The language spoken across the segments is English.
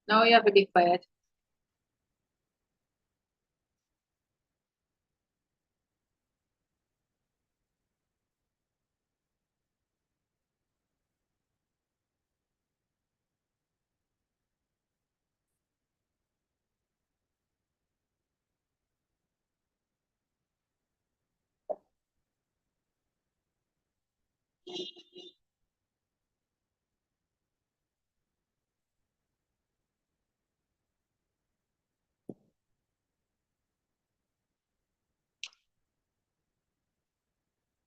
Now you have to be quiet.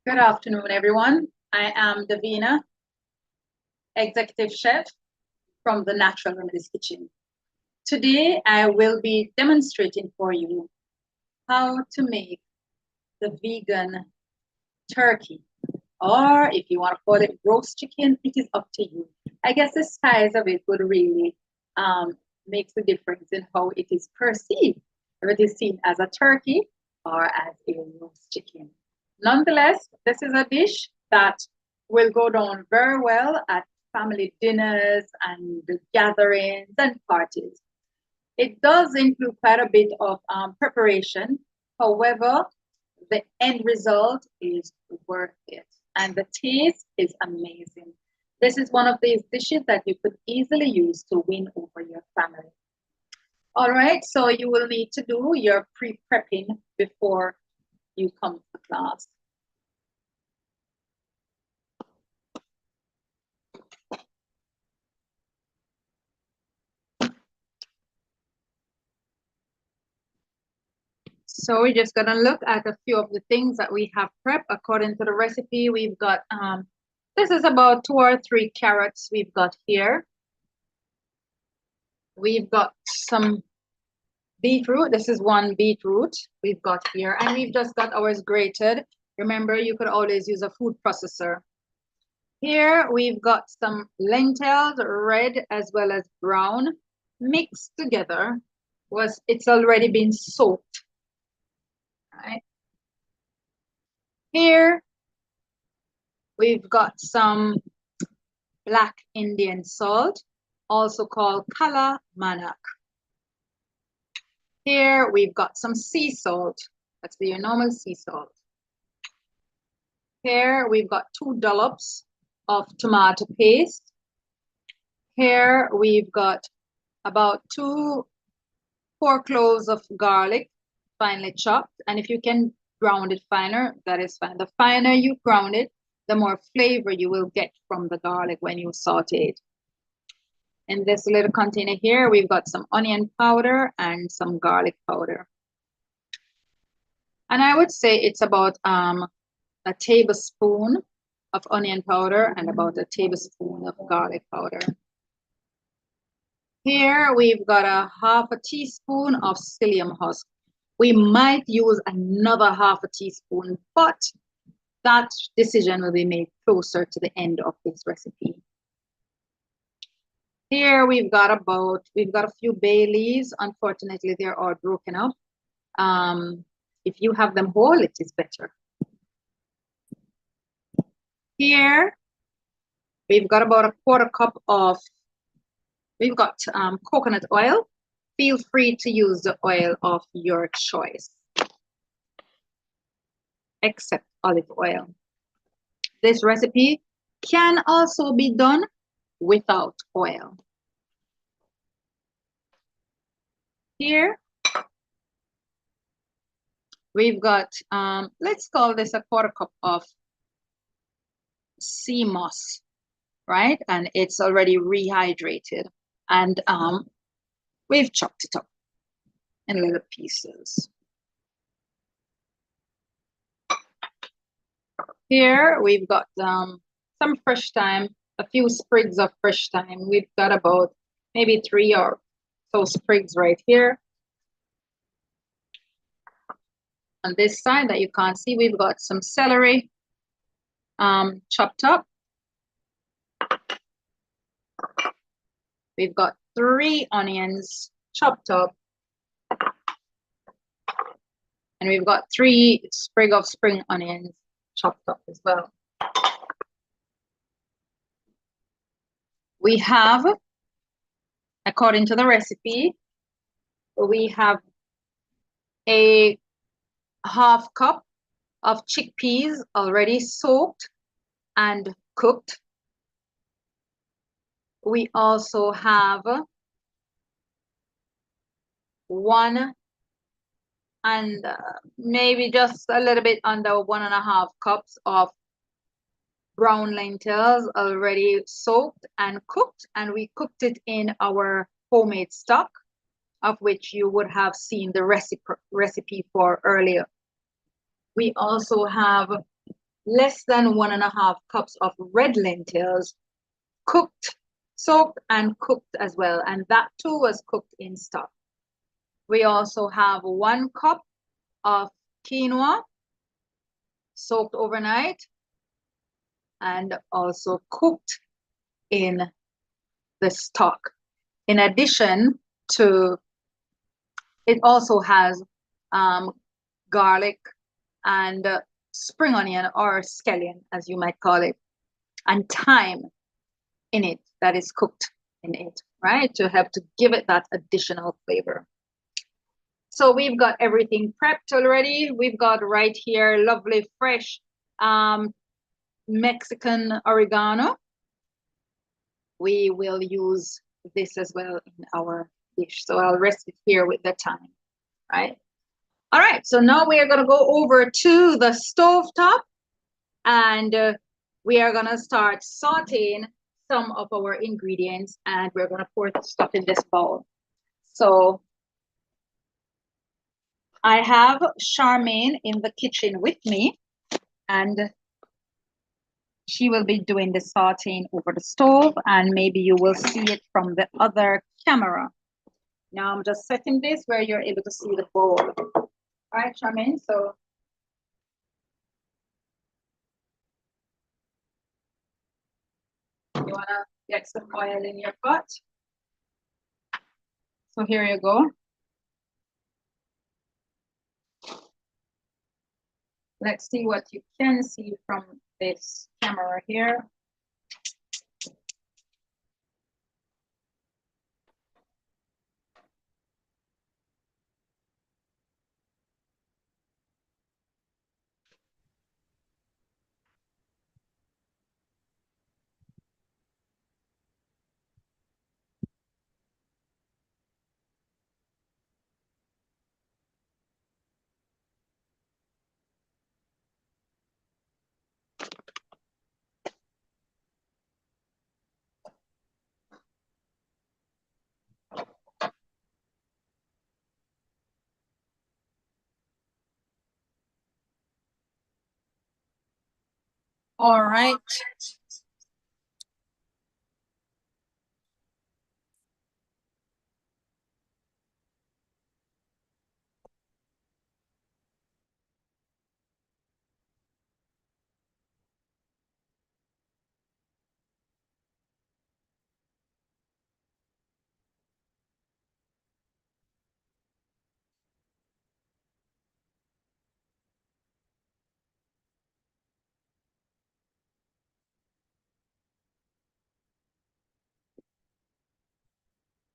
Good afternoon, everyone. I am Davina, Executive Chef from the Natural Remedies Kitchen. Today, I will be demonstrating for you how to make the vegan turkey, or if you want to call it roast chicken, it is up to you. I guess the size of it would really make the difference in how it is perceived, if it is seen as a turkey or as a roast chicken. Nonetheless, this is a dish that will go down very well at family dinners and gatherings and parties. It does include quite a bit of preparation. However, the end result is worth it. And the taste is amazing. This is one of these dishes that you could easily use to win over your family. All right, so you will need to do your pre-prepping before you come to class. So we're just gonna look at a few of the things that we have prepped according to the recipe. We've got, this is about 2 or 3 carrots we've got here. We've got some beetroot. This is 1 beetroot we've got here, and we've just got ours grated. Remember, you could always use a food processor. Here we've got some lentils, red as well as brown, mixed together. It's already been soaked. Right. Here we've got some black Indian salt, also called Kala Manak. Here we've got some sea salt. That's your normal sea salt. Here we've got 2 dollops of tomato paste. Here we've got about 4 cloves of garlic, finely chopped. And if you can ground it finer, that is fine. The finer you ground it, the more flavor you will get from the garlic when you saute it. In this little container here, we've got some onion powder and some garlic powder. And I would say it's about a tablespoon of onion powder and about a tablespoon of garlic powder. Here we've got a 1/2 teaspoon of psyllium husk. We might use another 1/2 teaspoon, but that decision will be made closer to the end of this recipe. Here we've got a few bay leaves. Unfortunately, they're all broken up. If you have them whole, it is better. Here we've got about a 1/4 cup of, we've got coconut oil. Feel free to use the oil of your choice, except olive oil. This recipe can also be done without oil. Here we've got, let's call this a 1/4 cup of sea moss, right? And it's already rehydrated. And we've chopped it up in little pieces. Here we've got some fresh thyme, a few sprigs of fresh thyme. We've got about maybe 3 or so sprigs right here. On this side that you can't see, we've got some celery chopped up. We've got 3 onions chopped up. And we've got 3 sprigs of spring onions chopped up as well. We have, according to the recipe, we have a half cup of chickpeas already soaked and cooked. We also have 1 and maybe just a little bit under 1.5 cups of brown lentils already soaked and cooked, and we cooked it in our homemade stock, of which you would have seen the recipe for earlier. We also have less than 1.5 cups of red lentils cooked, soaked and cooked as well, and that too was cooked in stock. We also have 1 cup of quinoa soaked overnight and also cooked in the stock. In addition to, it also has garlic and spring onion, or scallion as you might call it, and thyme in it that is cooked in it, right? To help to give it that additional flavor. So we've got everything prepped already. We've got right here lovely fresh Mexican oregano. We will use this as well in our dish. So I'll rest it here with the thyme, right? All right, so now we are gonna go over to the stove top, and we are gonna start sauteing some of our ingredients, and we're gonna pour the stuff in this bowl. So I have Charmaine in the kitchen with me, and she will be doing the sauteing over the stove, and maybe you will see it from the other camera. Now I'm just setting this where you're able to see the bowl. All right, Charmaine, so you wanna get some oil in your pot? So here you go. Let's see what you can see from this camera here. All right.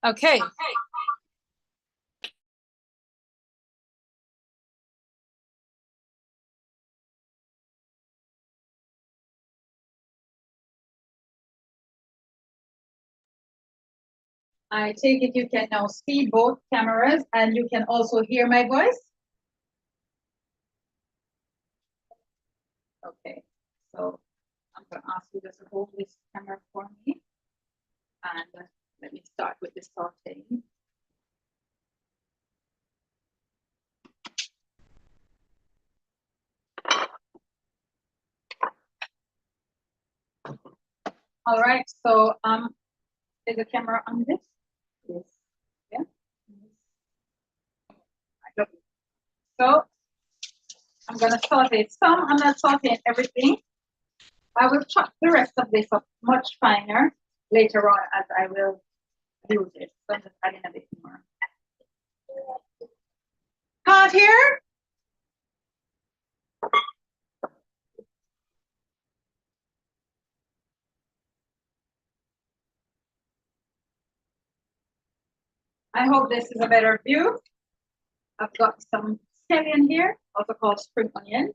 Okay. I take it you can now see both cameras and you can also hear my voice? Okay, so I'm gonna ask you to hold this camera for me. And let me start with the sauteing. All right, so is the camera on this? Yes. Yeah. So I'm gonna saute some. I'm not sauteing everything. I will chop the rest of this up much finer later on as I will use it. So I'm just adding a bit more. Hot here? I hope this is a better view. I've got some scallion here, also called spring onion.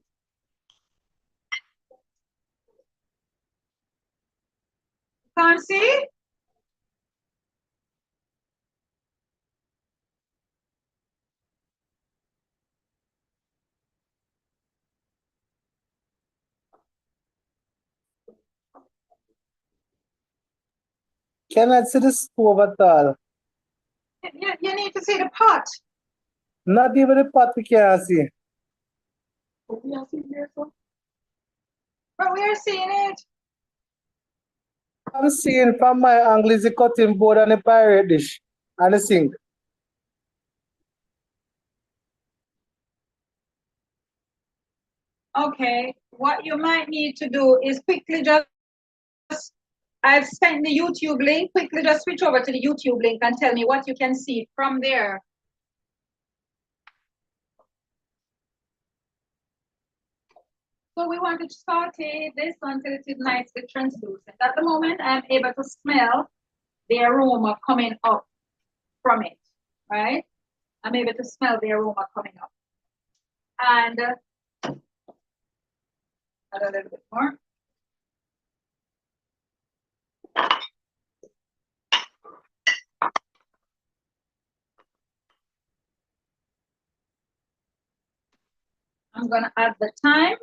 Can't see? Cannot see the stove at all. You need to see the pot. Not even the pot we can see. But we are seeing it. I'm seeing from my angle is the cutting board and the pirate dish and the sink. Okay, what you might need to do is quickly just, I've sent the YouTube link, quickly just switch over to the YouTube link and tell me what you can see from there. So we want to saute this until it is nicely translucent. At the moment, I'm able to smell the aroma coming up from it, right? I'm able to smell the aroma coming up. And add a little bit more. I'm gonna add the thyme.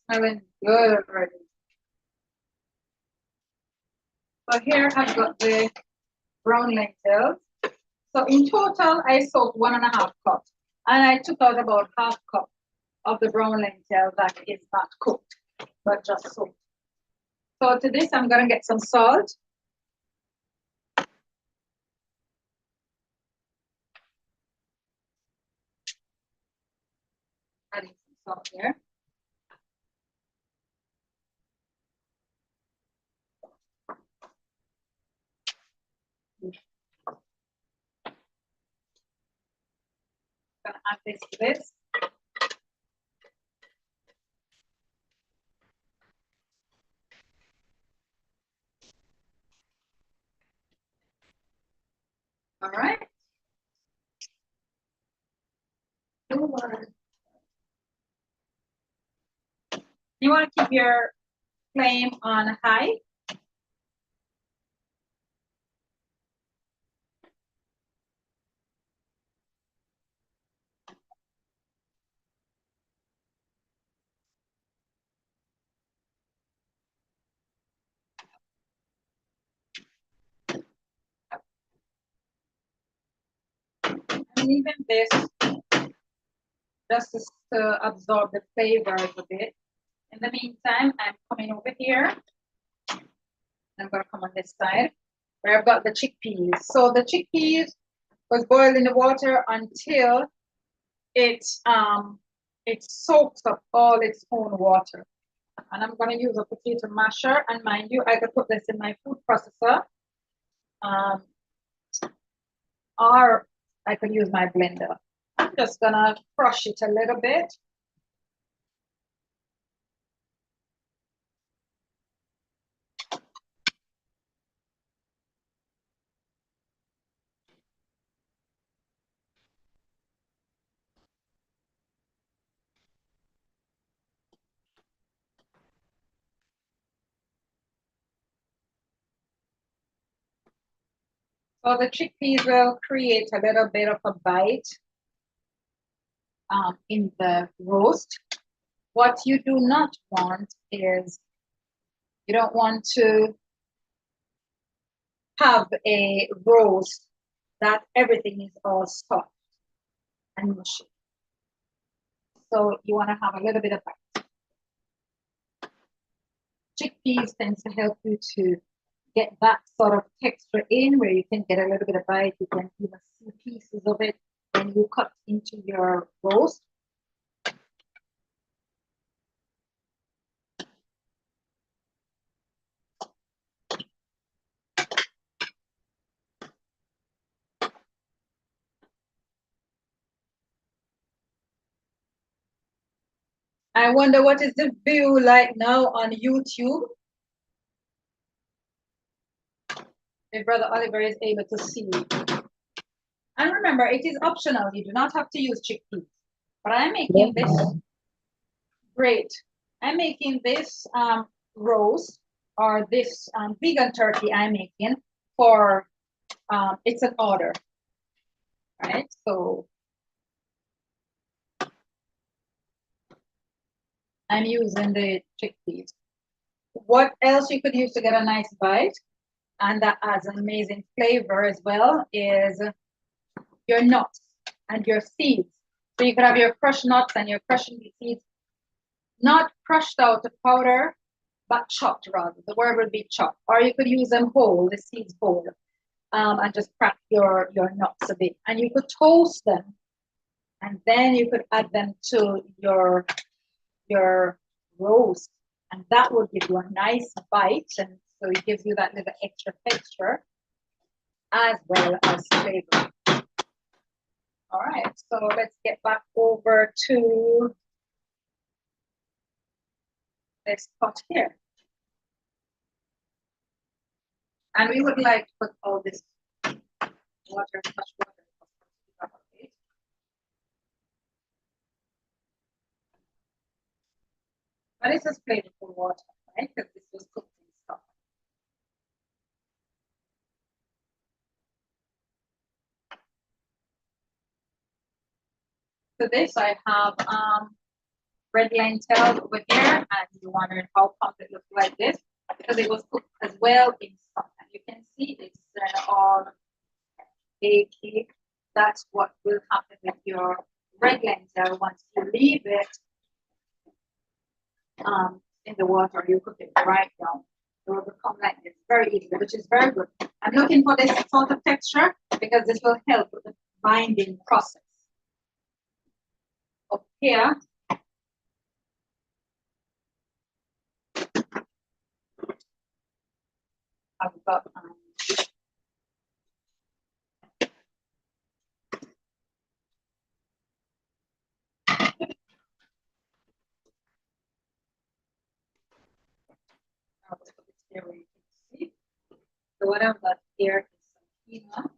Smelling good already. So here I've got the brown lentils. So in total, I soaked 1.5 cups. And I took out about 1/2 cup of the brown lentil that is not cooked, but just soaked. So to this, I'm gonna get some salt. Adding some salt here. Gonna add this to this. All right. You want to keep your flame on high. And even this, just to absorb the flavors a bit. In the meantime, I'm coming over here. I'm gonna come on this side where I've got the chickpeas. So the chickpeas was boiled in the water until it soaks up all its own water. And I'm gonna use a potato masher. And mind you, I could put this in my food processor. Or I could use my blender. I'm just gonna crush it a little bit. So the chickpeas will create a little bit of a bite in the roast. What you do not want is you don't want to have a roast that everything is all soft and mushy. So you want to have a little bit of bite. Chickpeas tends to help you to get that sort of texture in where you can get a little bit of bite. You can even see pieces of it when you cut into your roast. I wonder what is the view like now on YouTube. if Brother Oliver is able to see. And remember, it is optional. You do not have to use chickpeas. But I'm making this great. I'm making this roast or this vegan turkey I'm making for, it's an order, right? So I'm using the chickpeas. What else you could use to get a nice bite, and that adds an amazing flavor as well, is your nuts and your seeds. So you could have your crushed nuts and your crushing seeds, not crushed out to powder, but chopped rather. The word would be chopped. Or you could use them whole, the seeds whole, and just crack your nuts a bit. And you could toast them, and then you could add them to your roast, and that would give you a nice bite, and so it gives you that little extra texture as well as flavor. All right, so let's get back over to this pot here. And we would like to put all this water, much water. But it's just flavorful water, right? Because this was cooked in stock. So this I have red lentil over here, and you wondering how come it looks like this, because it was cooked as well in stock. And you can see it's all cakey. That's what will happen with your red lentil once you leave it in the water. You cook it right down. It will become like this very easily, which is very good. I'm looking for this sort of texture because this will help with the binding process. Up here, I've got here where you can see. So what I've got here is some quinoa.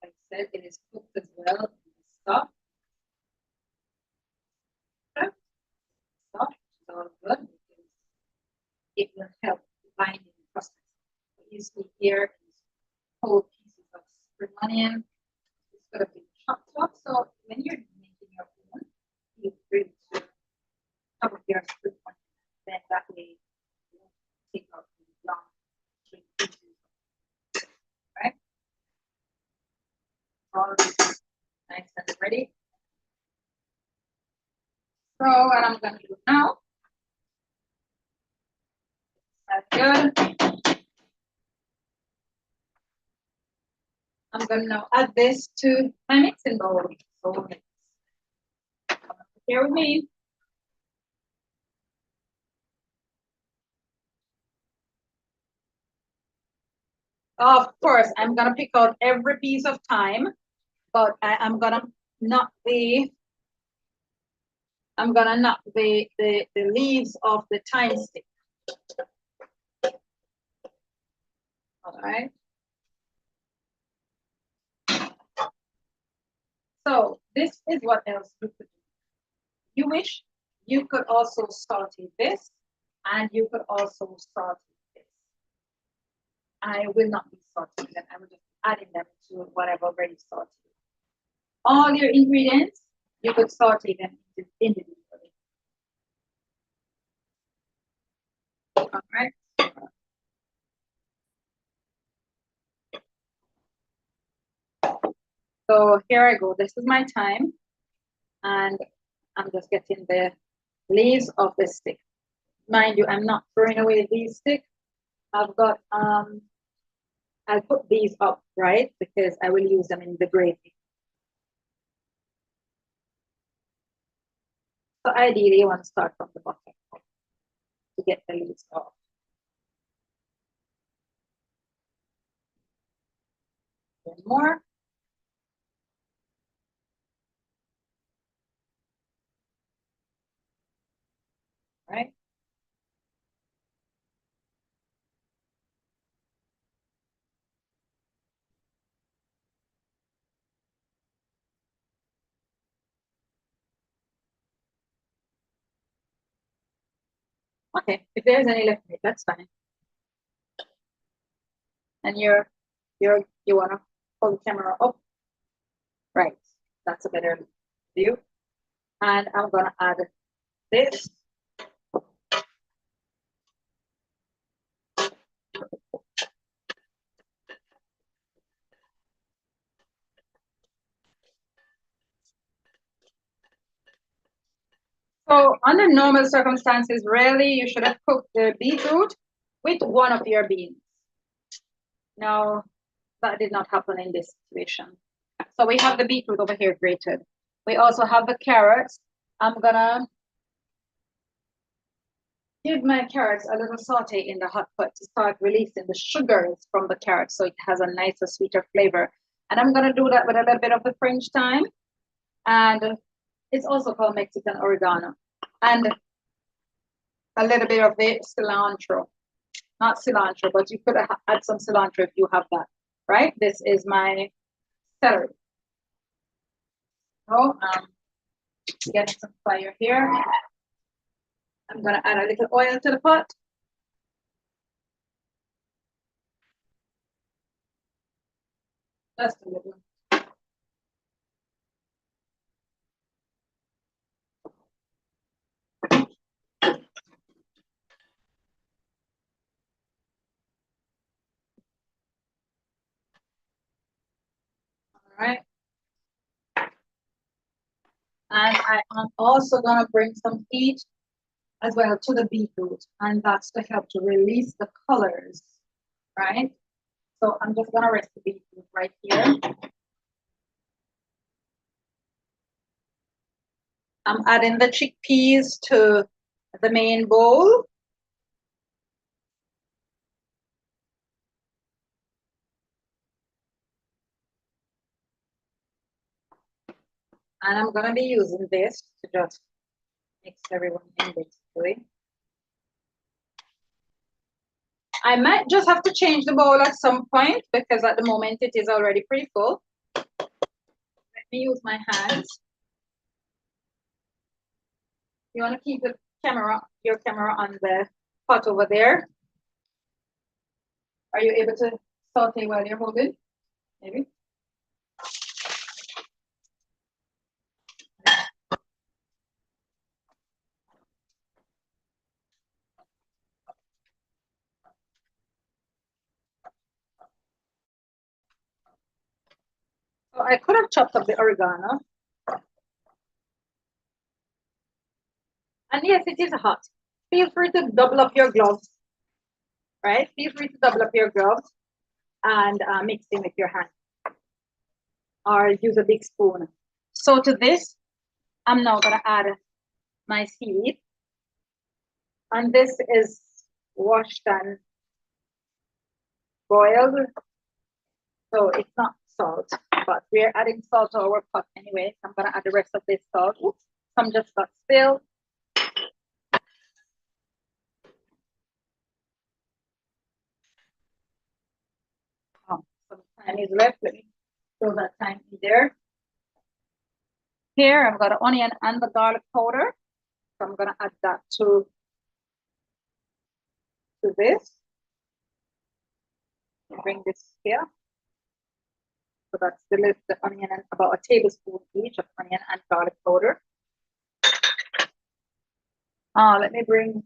Like I said, it is cooked as well in the stock. Stock is all good because it will help bind in the process. What you see here is whole pieces of spring onion. It's going to be chopped up. So when you're making your own, you bring to top of your spring onion. Then that way you won't take out the long straight pieces. Right? All nice and ready. So what I'm going to do now, that's good. I'm going to now add this to my mixing bowl. So here with me. Of course, I'm going to pick out every piece of thyme, but I'm going to knock the leaves of the thyme stick. All right. So this is what else you could do. You wish you could also saute this, and you could also saute this. I will not be sauteing them. I will just adding them to whatever already sauteed. All your ingredients, you could saute them individually. All right. So here I go. This is my thyme, and I'm just getting the leaves of the stick. Mind you, I'm not throwing away these sticks. I've got I'll put these up, right? Because I will use them in the gravy. So ideally you want to start from the bottom to get the leaves off. One more. Right. Okay, if there's any left, that's fine. And you wanna pull the camera up, right? That's a better view. And I'm gonna add this. So under normal circumstances, really, you should have cooked the beetroot with one of your beans. Now, that did not happen in this situation. So we have the beetroot over here grated. We also have the carrots. I'm gonna give my carrots a little saute in the hot pot to start releasing the sugars from the carrots so it has a nicer, sweeter flavor. And I'm gonna do that with a little bit of the French thyme. And it's also called Mexican oregano. And a little bit of the cilantro. Not cilantro, but you could add some cilantro if you have that, right? This is my celery. So, getting some fire here. I'm gonna add a little oil to the pot. Just a little. All right. And I am also gonna bring some heat as well to the beetroot, and that's to help to release the colors, right? So I'm just gonna rest the beetroot right here. I'm adding the chickpeas to the main bowl. And I'm gonna be using this to just mix everyone in basically. I might just have to change the bowl at some point because at the moment it is already pretty full. Let me use my hands. You want to keep the camera, your camera on the pot over there. Are you able to saute while you're holding? Maybe. So I could have chopped up the oregano. And yes, it is hot. Feel free to double up your gloves, right? Feel free to double up your gloves and mix them with your hand. Or use a big spoon. So to this, I'm now gonna add my seaweed. And this is washed and boiled. So it's not salt, but we're adding salt to our pot anyway. So I'm gonna add the rest of this salt. Oops, some just got spilled. Oh, some time is left. Let me throw that time in there. Here I've got the onion and the garlic powder. So I'm gonna add that to this. Bring this here. So that's the onion and about a tablespoon each of onion and garlic powder. Let me bring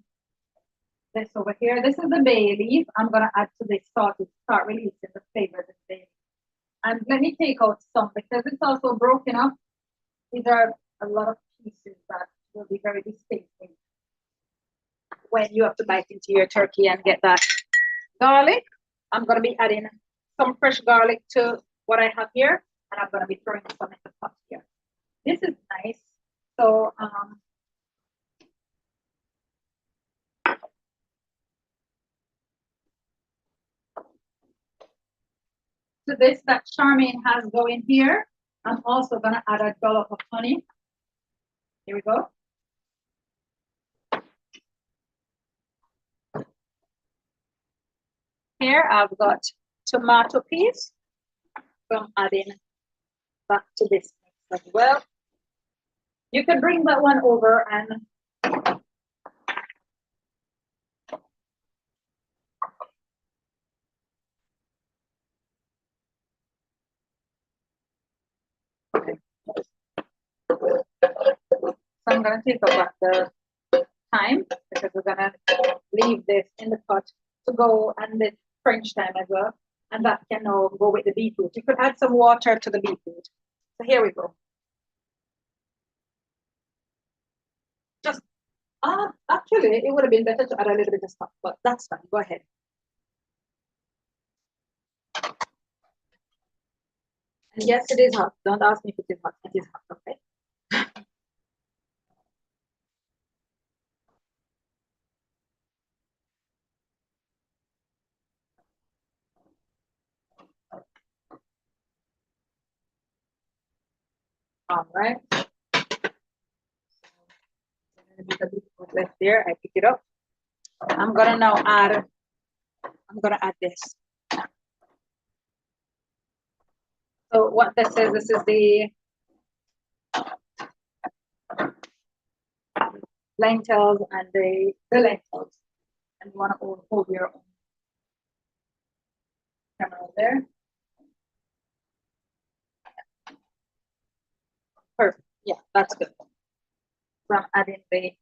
this over here. This is the bay leaf. I'm gonna add to this salt to start releasing the flavor of the bay leaf. And let me take out some because it's also broken up. These are a lot of pieces that will be very distinctive when you have to bite into your turkey and get that garlic. I'm gonna be adding some fresh garlic to what I have here, and I'm gonna be throwing some in the pot here. This is nice. So to this that Charmaine has going here, I'm also gonna add a dollop of honey. Here we go. Here I've got tomato paste. So I'm adding that to this mix as well. You can bring that one over and So I'm gonna take up the time because we're gonna leave this in the pot to go and the French time as well. And that can now go with the beetroot. You could add some water to the beetroot. So here we go. Just actually it would have been better to add a little bit of stuff, but that's fine. Go ahead. And yes, it is hot. Don't ask me if it is hot. It is hot, okay? All right. Left there, I pick it up. I'm gonna now add this. So what this is the lentils and the lentils. And you want to hold your own camera there. Perfect. Yeah, that's good. So I'm adding the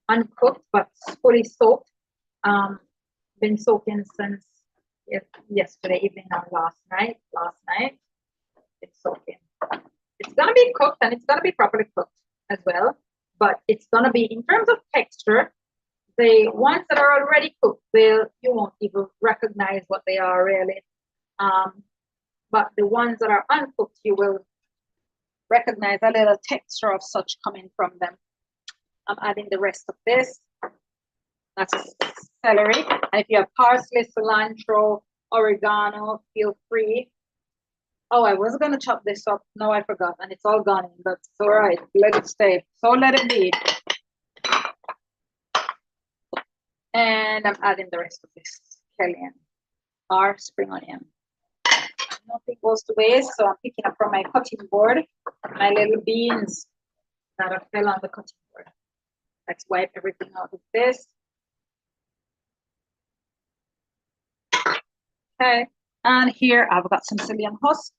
uncooked but fully soaked. Been soaking since yesterday evening and last night. It's soaking. It's gonna be cooked and it's gonna be properly cooked as well. But it's gonna be, in terms of texture, the ones that are already cooked, you won't even recognize what they are really. But the ones that are uncooked, you will recognize a little texture of such coming from them. I'm adding the rest of this. That's celery. And if you have parsley, cilantro, oregano, feel free. Oh, I was gonna chop this up. No, I forgot, and it's all gone in, but it's all right. Let it stay. So let it be. And I'm adding the rest of this scallion or spring onion. Nothing goes to waste, so I'm picking up from my cutting board my little beans that have fell on the cutting board. Let's wipe everything out of this. Okay, and here I've got some psyllium husk,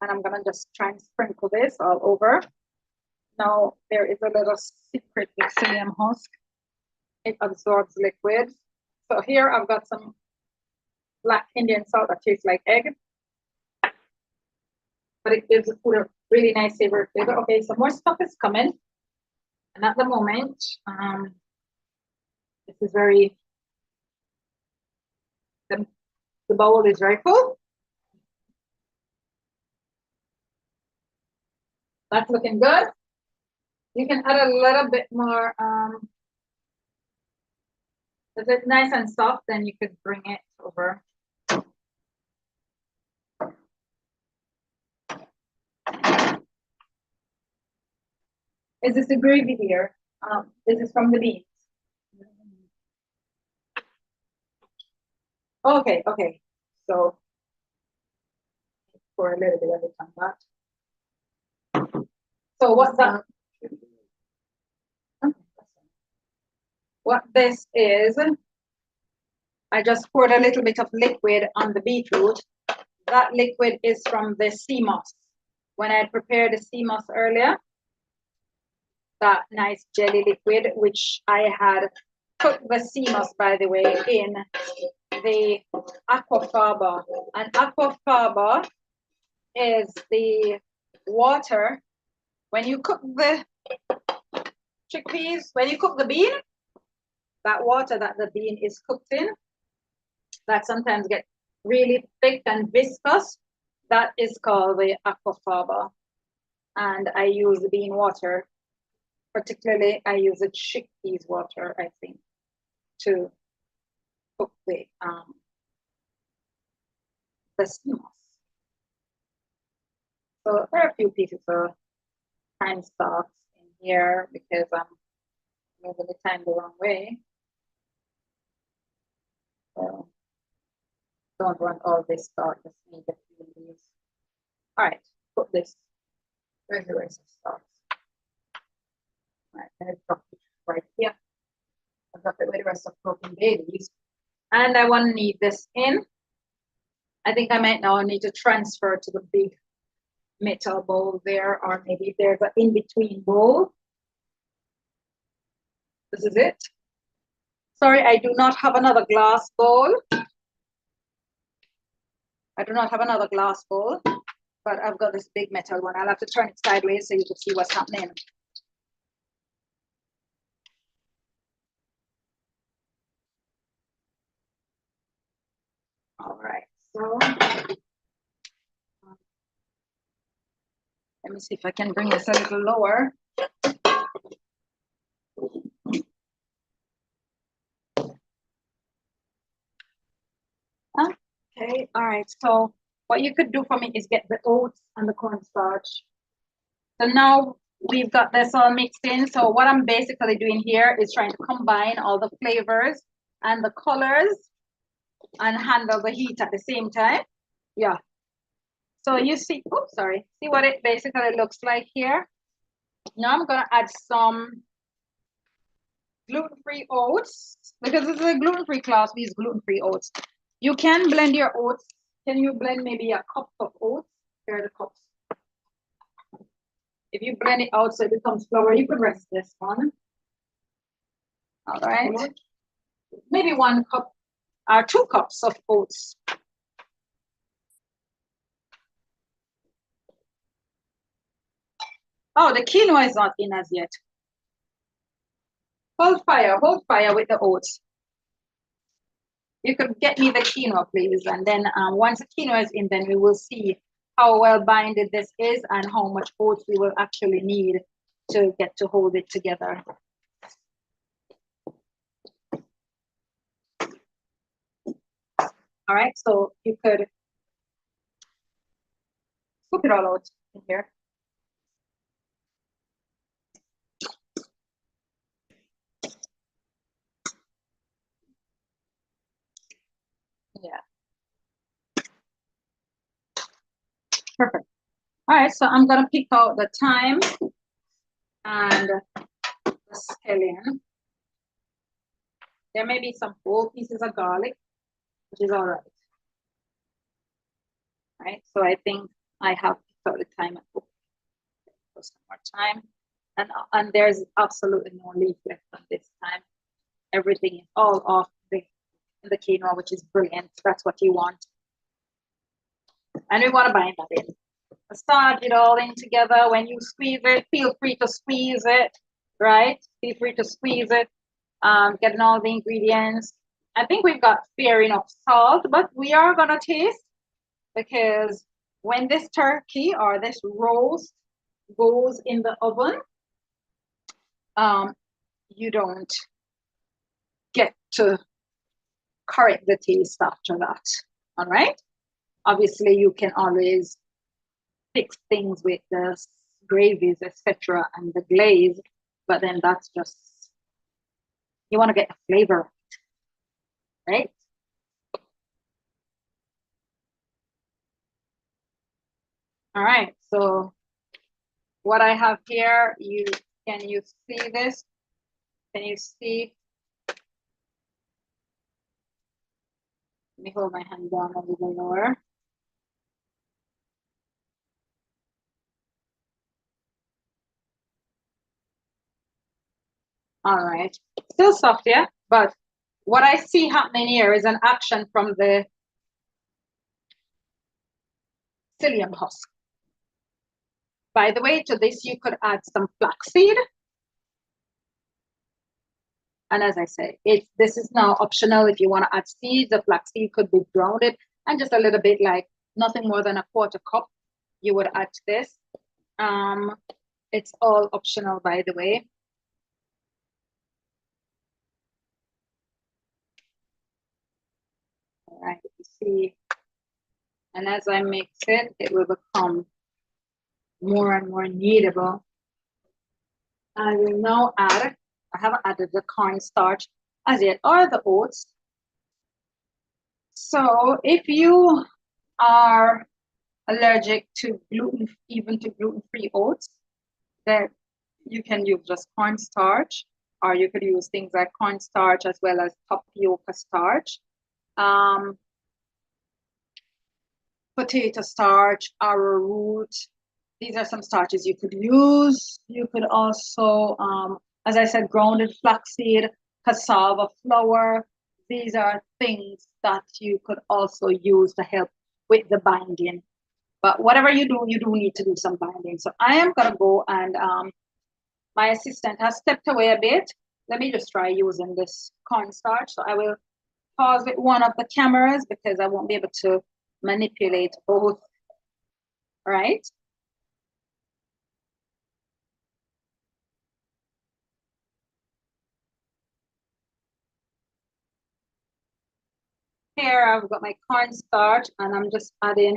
and I'm gonna just try and sprinkle this all over. Now there is a little secret with psyllium husk. It absorbs liquid. So here I've got some black Indian salt that tastes like egg, but it gives the food a really nice savory flavor. Okay, so more stuff is coming, and at the moment, this is very, the bowl is very full. That's looking good. You can add a little bit more. If it's nice and soft, then you could bring it over. Is this the gravy here? This is from the beans. Okay, okay. So pour a little bit of it on that. So what's that? What this is, I just poured a little bit of liquid on the beetroot. That liquid is from the sea moss. When I prepared the sea moss earlier, that nice jelly liquid, which I had cooked the sea moss, by the way, in the aquafaba. And aquafaba is the water when you cook the chickpeas, when you cook the bean, that water that the bean is cooked in, that sometimes gets really thick and viscous, that is called the aquafaba. And I use the bean water, particularly I use the chickpeas water, I think, to cook the sea moss. So there are a few pieces of time stocks in here because I'm moving the time the wrong way. So don't want all this stock, just need a few of these. All right, put this. Where's the rest of stocks? All right, and it's right here. I've got the rest of broken babies. And I want to knead this in. I think I might now need to transfer to the big metal bowl there, or maybe there's an in-between bowl. This is it. Sorry, I do not have another glass bowl. I do not have another glass bowl, but I've got this big metal one. I'll have to turn it sideways so you can see what's happening. All right, so let me see if I can bring this a little lower. Okay, all right. So what you could do for me is get the oats and the cornstarch. So now we've got this all mixed in. So what I'm basically doing here is trying to combine all the flavors and the colors and handle the heat at the same time. Yeah. So you see, oops, sorry. See what it basically looks like here? Now I'm gonna add some gluten-free oats because this is a gluten-free class. We use gluten-free oats. You can blend your oats. Can you blend maybe a cup of oats? Here are the cups. If you blend it out so it becomes flour, you could rest this one. All right. Maybe 1 cup or 2 cups of oats. Oh, the quinoa is not in as yet. Hold fire with the oats. You could get me the quinoa, please. And then once the quinoa is in, then we will see how well binded this is and how much oats we will actually need to get to hold it together. All right, so you could scoop it all out in here. Yeah. Perfect. All right, so I'm gonna pick out the thyme and the scallion. There may be some whole pieces of garlic, which is all right. Right, so I think I have picked out the thyme and for some more time. And there's absolutely no leaf left on this time. Everything is all off the quinoa, which is brilliant. That's what you want. And we want to bind that in. Massage it all in together. When you squeeze it, feel free to squeeze it, right? Feel free to squeeze it. Getting all the ingredients. I think we've got fair enough salt, but we are gonna taste because when this turkey or this roast goes in the oven, you don't get to correct the taste after that. All right. Obviously, you can always fix things with the gravies, etc., and the glaze, but then that's just you want to get a flavor, right? All right. So what I have here, can you see this? Can you see? Let me hold my hand down a little lower. All right, still soft, yeah? But what I see happening here is an action from the psyllium husk. By the way, to this, you could add some flaxseed. And as I say, this is now optional. If you want to add seeds, the flaxseed could be ground and just a little bit, like nothing more than a 1/4 cup, you would add to this. It's all optional, by the way. All right, you see, and as I mix it, it will become more and more kneadable. I will now add, I haven't added the cornstarch as yet, or the oats. So if you are allergic to gluten, even to gluten-free oats, then you can use just cornstarch, or you could use things like cornstarch as well as tapioca starch, potato starch, arrowroot. These are some starches you could use. You could also, as I said, grounded flaxseed, cassava flour. These are things that you could also use to help with the binding. But whatever you do need to do some binding. So I am gonna go and my assistant has stepped away a bit. Let me just try using this cornstarch. So I will pause with one of the cameras because I won't be able to manipulate both, right? Here I've got my cornstarch and I'm just adding,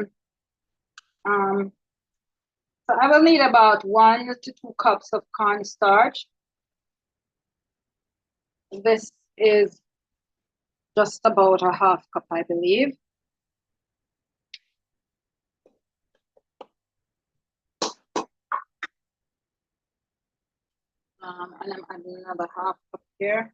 so I will need about 1 to 2 cups of cornstarch. This is just about a half cup, I believe. And I'm adding another half cup here.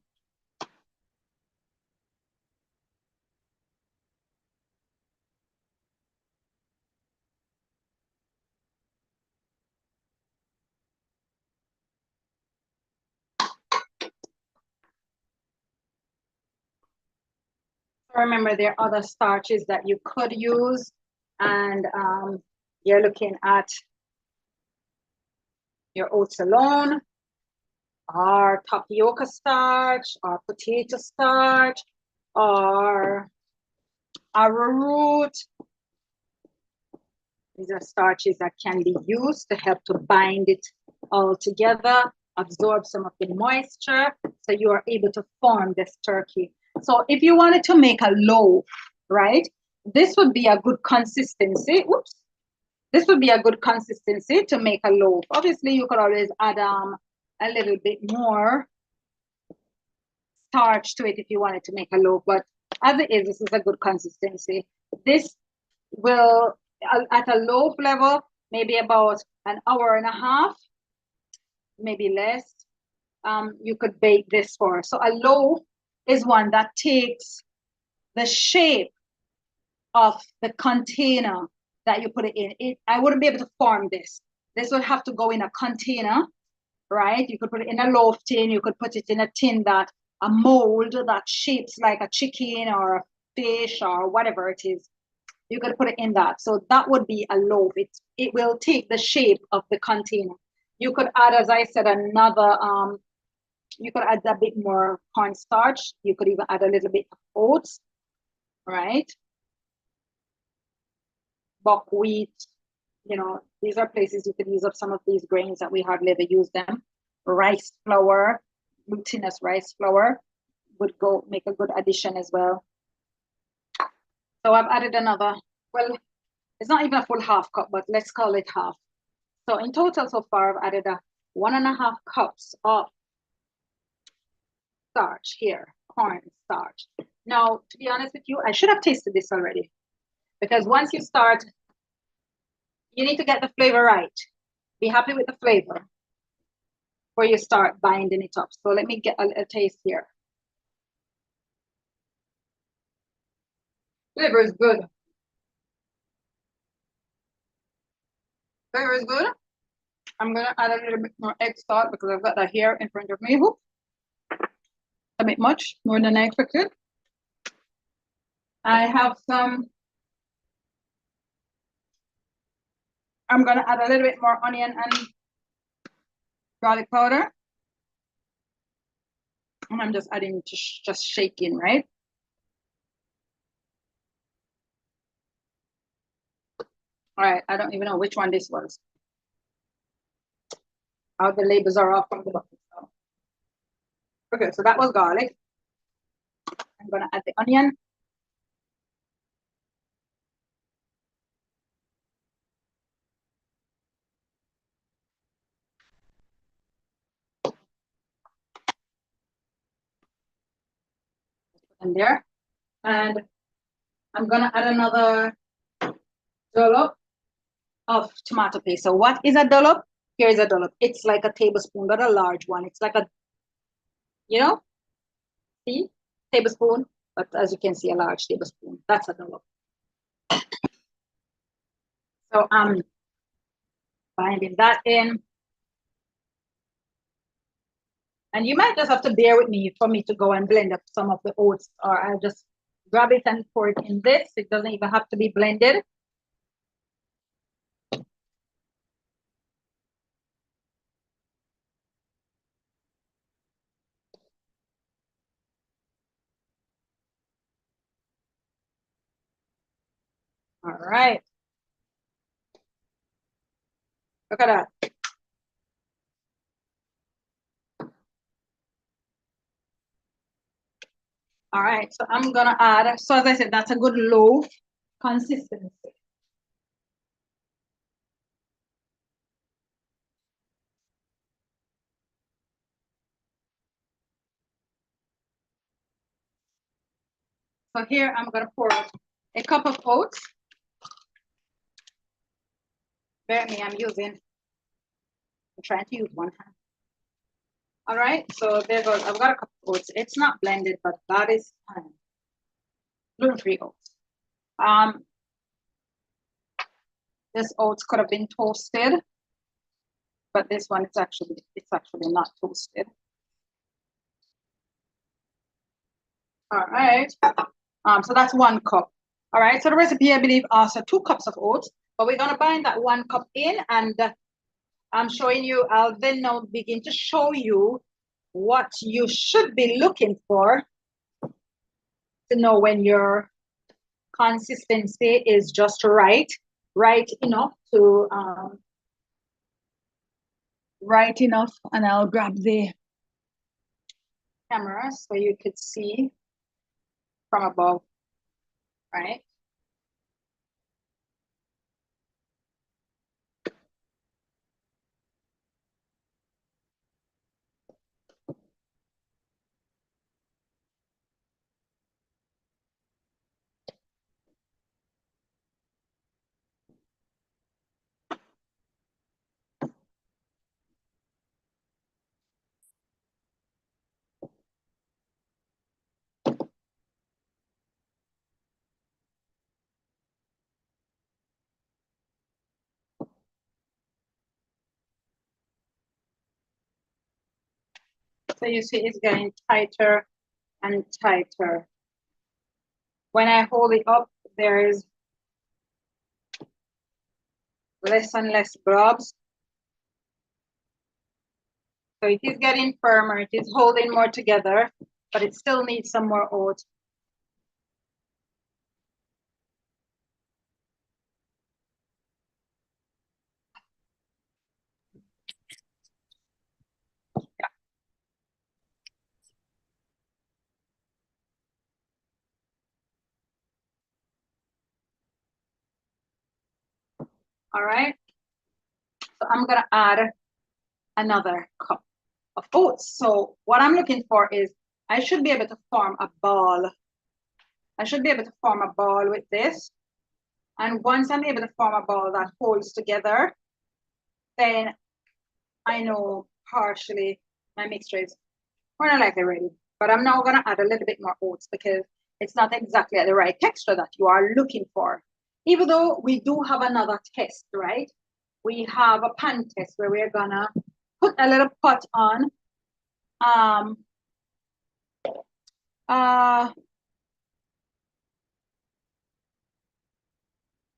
Remember, there are other starches that you could use, and you're looking at your oats alone, or tapioca starch, or potato starch, or arrowroot. These are starches that can be used to help to bind it all together, absorb some of the moisture, so you are able to form this turkey. So if you wanted to make a loaf, right, this would be a good consistency. Oops. This would be a good consistency to make a loaf. Obviously, you could always add a little bit more starch to it if you wanted to make a loaf, but as it is, this is a good consistency. This will, at a loaf level, maybe about an hour and a half, maybe less, you could bake this for. So a loaf is one that takes the shape of the container that you put it in. I wouldn't be able to form this. This would have to go in a container, right? You could put it in a loaf tin. You could put it in a tin that, a mold that shapes like a chicken or a fish or whatever it is. You could put it in that. So that would be a loaf. It will take the shape of the container. You could add, as I said, another, you could add a bit more cornstarch. You could even add a little bit of oats, right? Buckwheat, you know, these are places you could use up some of these grains that we hardly ever use them. Rice flour, glutinous rice flour would go make a good addition as well. So I've added another, well, it's not even a full half cup, but let's call it half. So in total so far, I've added 1.5 cups of starch here, corn starch. Now, to be honest with you, I should have tasted this already, because once you start, you need to get the flavor right. Be happy with the flavor before you start binding it up. So let me get a taste here. Flavor is good. Flavor is good. I'm gonna add a little bit more egg salt because I've got that here in front of me. A bit much, more than I expected. I have some, I'm gonna add a little bit more onion and garlic powder. And I'm just adding, just shaking, right? All right, I don't even know which one this was. How the labels are off from the bottom. So. Okay, so that was garlic. I'm gonna add the onion. In there. And I'm gonna add another dollop of tomato paste. So what is a dollop? Here is a dollop. It's like a tablespoon, not a large one. It's like a, you know, see, tablespoon, but as you can see, a large tablespoon. That's a dollop. So I'm binding that in. And you might just have to bear with me for me to go and blend up some of the oats, or I'll just grab it and pour it in this. It doesn't even have to be blended. All right. Look at that. All right, so I'm gonna add, so as I said, that's a good loaf consistency. So here I'm gonna pour a cup of oats. Bear me, I'm trying to use one hand. All right, so there goes, I've got a cup of oats. It's not blended, but that is gluten-free oats. This oats could have been toasted, but this one it's actually not toasted. All right, so that's 1 cup. All right, so the recipe, I believe, also 2 cups of oats, but we're gonna bind that 1 cup in, and I'm showing you, I'll then now begin to show you what you should be looking for to know when your consistency is just right enough to right enough. And I'll grab the camera so you could see from above, right? So you see it's getting tighter and tighter. When I hold it up, there is less and less blobs. So it is getting firmer, it is holding more together, but it still needs some more oats. Yeah. All right, so I'm gonna add another cup of oats. So what I'm looking for is, I should be able to form a ball. I should be able to form a ball with this. And once I'm able to form a ball that holds together, then I know partially my mixture is more than likely ready. But I'm now gonna add a little bit more oats because it's not exactly the right texture that you are looking for. Even though we do have another test, right? We have a pan test where we're gonna put a little pot on.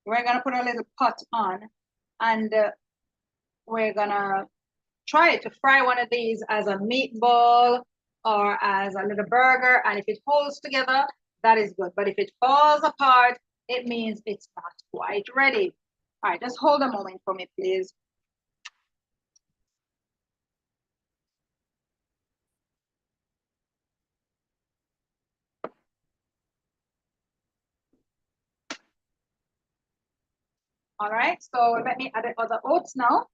We're gonna put a little pot on, and we're gonna try to fry one of these as a meatball or as a little burger. And if it holds together, that is good. But if it falls apart, it means it's not quite ready. All right, just hold a moment for me, please. All right, so let me add the other oats now.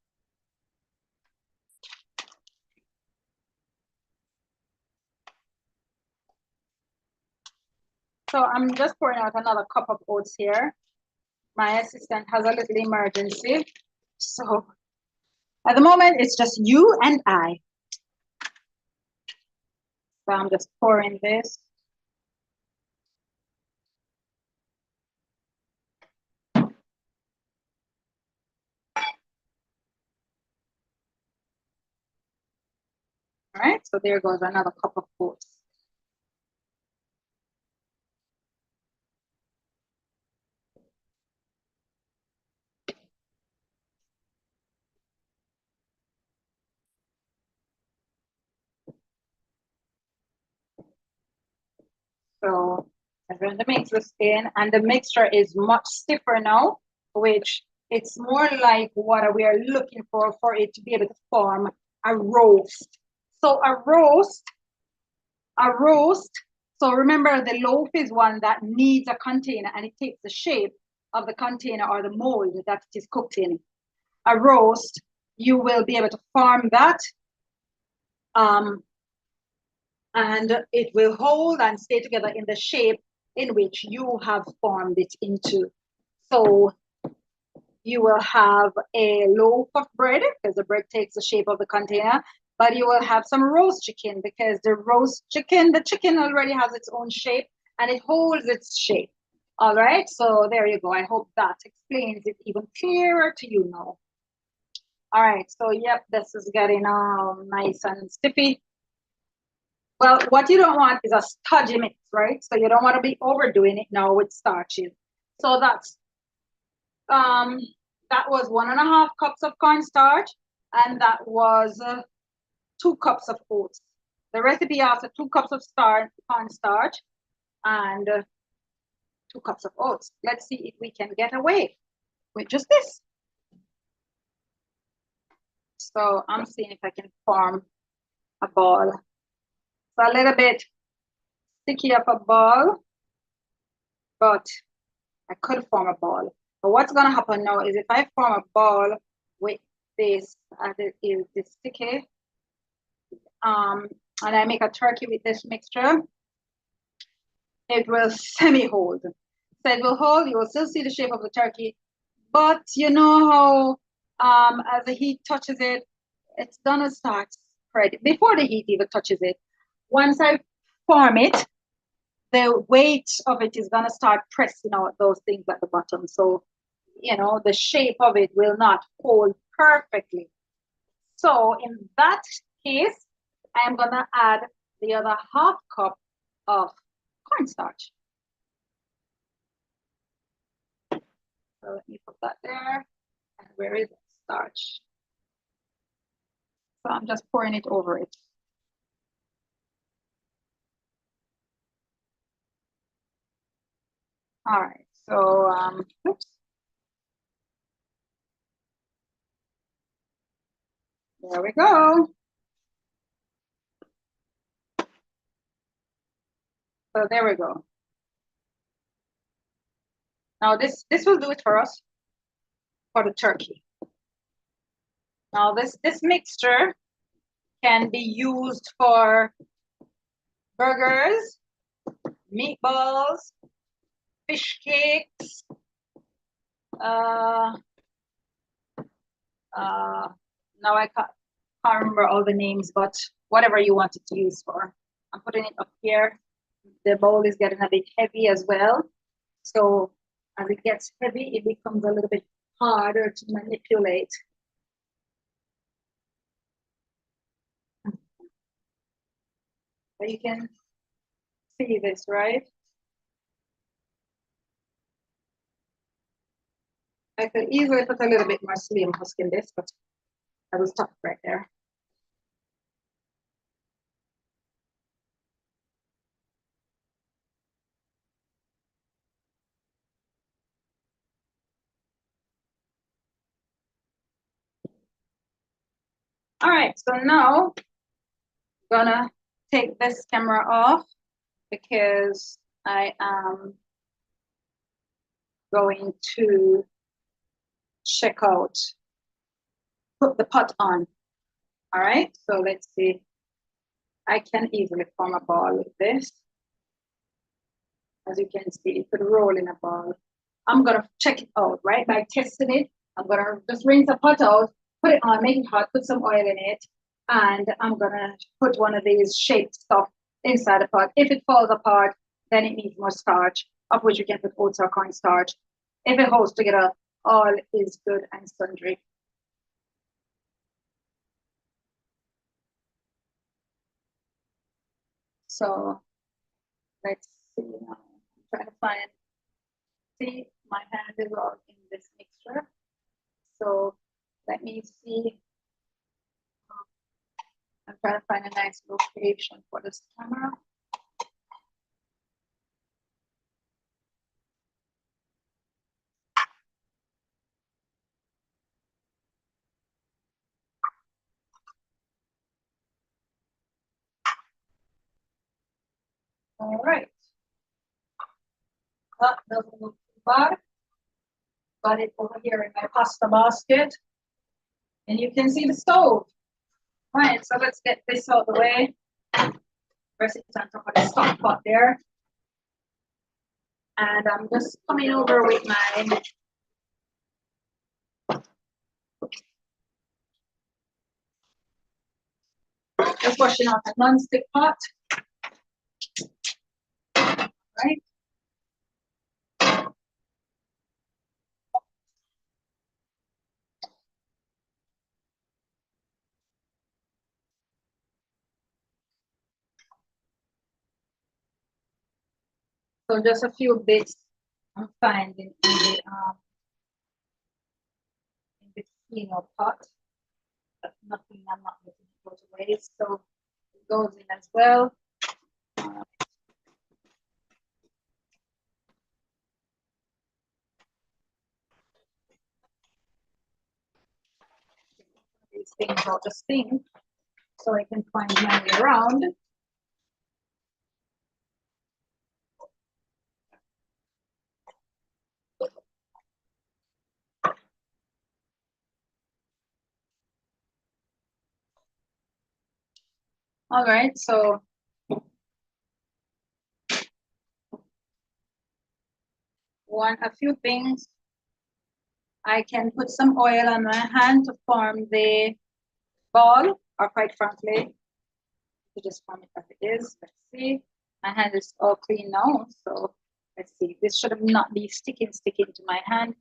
So I'm just pouring out another cup of oats here. My assistant has a little emergency. So at the moment, it's just you and I. So I'm just pouring this. All right, so there goes another cup of oats. So I'm going to mix this in, and the mixture is much stiffer now, which it's more like what we are looking for it to be able to form a roast. So a roast, so remember the loaf is one that needs a container and it takes the shape of the container or the mold that it is cooked in. A roast, you will be able to form that and it will hold and stay together in the shape in which you have formed it into. So you will have a loaf of bread because the bread takes the shape of the container, but you will have some roast chicken because the chicken already has its own shape and it holds its shape. All right, so there you go. I hope that explains it even clearer to you now. All right, so yep, this is getting nice and stiffy. Well, what you don't want is a stodgy mix, right? So you don't want to be overdoing it now with starches. So that's that was 1.5 cups of cornstarch, and that was 2 cups of oats. The recipe after 2 cups of cornstarch and 2 cups of oats. Let's see if we can get away with just this. So I'm seeing if I can form a ball. So a little bit sticky of a ball, but I could form a ball. But what's gonna happen now is if I form a ball with this, as it is this sticky, and I make a turkey with this mixture, it will semi-hold. So it will hold, you will still see the shape of the turkey, but you know how as the heat touches it, it's gonna start spreading before the heat even touches it. Once I form it, the weight of it is gonna start pressing out those things at the bottom. So, you know, the shape of it will not hold perfectly. So in that case, I'm gonna add the other 1/2 cup of cornstarch. So let me put that there. And where is the starch? So I'm just pouring it over it. All right, so oops. There we go. So there we go. Now this will do it for us for the turkey. Now this mixture can be used for burgers, meatballs, fish cakes, now I can't remember all the names, but whatever you want it to use for. I'm putting it up here. The bowl is getting a bit heavy as well. So as it gets heavy, it becomes a little bit harder to manipulate. But you can see this, right? I could easily put a little bit more psyllium husk in this, but I will stop right there. All right, so now I'm gonna take this camera off because I am going to check out, put the pot on. All right, so let's see. I can easily form a ball with this. As you can see, it could roll in a ball. I'm gonna check it out, right? By testing it, I'm gonna just rinse the pot out, put it on, make it hot, put some oil in it, and I'm gonna put one of these shaped stuff inside the pot. If it falls apart, then it needs more starch, of which you can put oats or cornstarch. If it holds together, all is good and sundry. So let's see now. I'm trying to find, see, my hand is all in this mixture. So let me see. I'm trying to find a nice location for this camera. All right. That doesn't look too bad. Got it over here in my pasta basket. And you can see the stove. All right, so let's get this out of the way. Press it on top of the stock pot there. And I'm just coming over with my just washing out a non-stick pot. Right. So just a few bits I'm finding in the pot. But nothing I'm not looking to go to waste. So it goes in as well. These things out the sink so I can find my way around. All right, so a few things. I can put some oil on my hand to form the ball, or quite frankly, to just form it as it is. Let's see. My hand is all clean now, so let's see. This should not be sticking to my hand.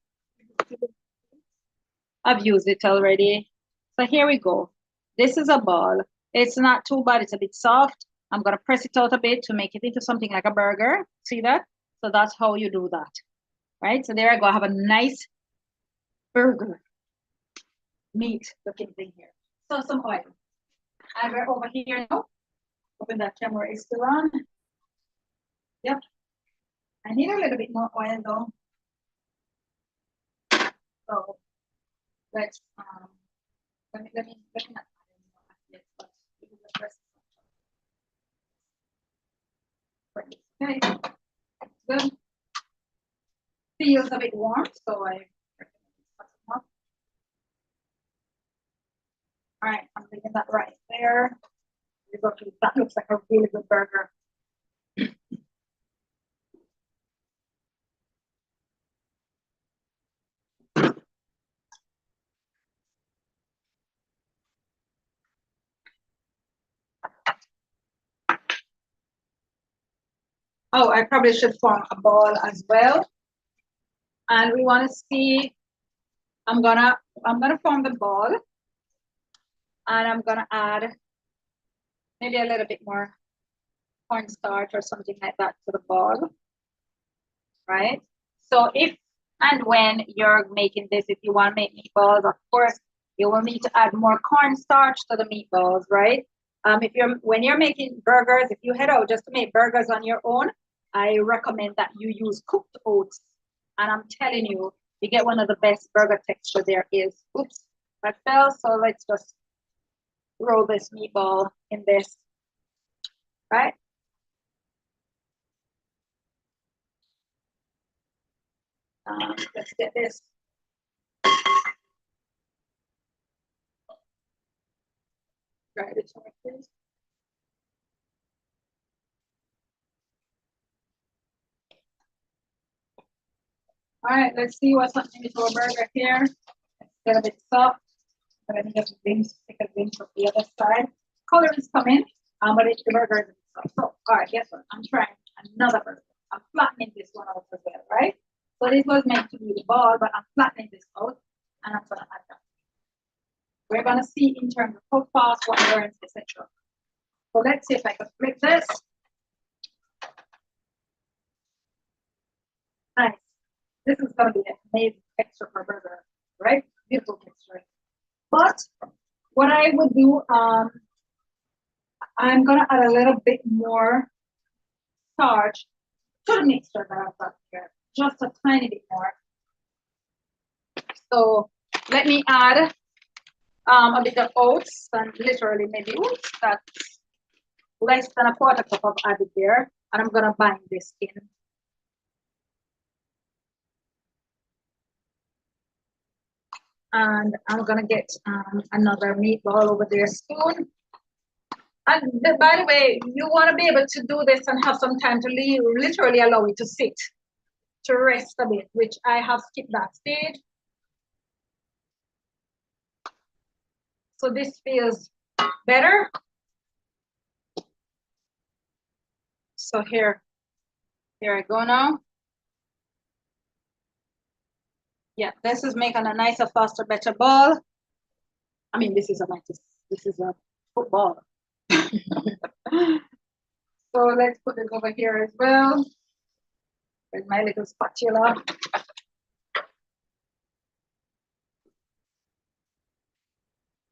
I've used it already. So here we go. This is a ball. It's not too bad. It's a bit soft. I'm going to press it out a bit to make it into something like a burger. See that? So that's how you do that. Right? So there I go. I have a nice burger meat looking thing here. So some oil. And we're over here now. Hoping that camera is still on. Yep. I need a little bit more oil though. So let's let me not yet, but okay, good. Feels a bit warm, so I recommend. All right, I'm leaving that right there. That looks like a really good burger. Oh, I probably should form a ball as well. And we want to see, I'm gonna form the ball, and I'm gonna add maybe a little bit more cornstarch or something like that to the ball, right? So if and when you're making this, if you want to make meatballs, of course, you will need to add more cornstarch to the meatballs, right? When you're making burgers, if you head out just to make burgers on your own, I recommend that you use cooked oats. And I'm telling you, you get one of the best burger texture there is. Oops, that fell. So let's just roll this meatball in this, right? Let's get this. Try this one, please. All right, let's see what's happening with our burger here. It's a little bit soft, but I need to take a glimpse of the other side. Color is coming, but it's the burger is soft. So, all right, guess what? I'm trying another burger. I'm flattening this one out as well, right? So this was meant to be the ball, but I'm flattening this out, and I'm gonna add that. We're gonna see in terms of how fast, what burns, etc. So let's see if I can flip this. This is gonna be an amazing texture for burger, right? Beautiful texture. But what I would do, I'm gonna add a little bit more starch to the mixture that I've got here, just a tiny bit more. So let me add a bit of oats, and literally maybe oops, that's less than a quarter cup of added there, and I'm gonna bind this in. And I'm gonna get another meatball over there soon. And by the way, you want to be able to do this and have some time to literally allow it to sit, to rest a bit, which I have skipped that stage. So this feels better. So here I go now. Yeah, this is making a nicer, faster, better ball. I mean, this is a football. So let's put it over here as well. With my little spatula.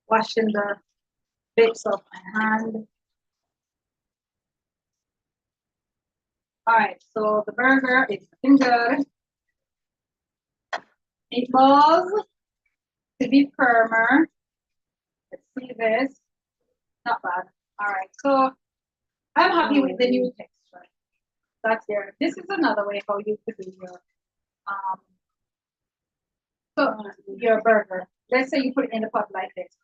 Washing the bits of my hand. All right, so the burger is looking good. Meatballs to be firmer. Let's see this. Not bad. All right, so I'm happy with the new texture. That's there. This is another way how you could do your burger. Let's say you put it in a pot like this,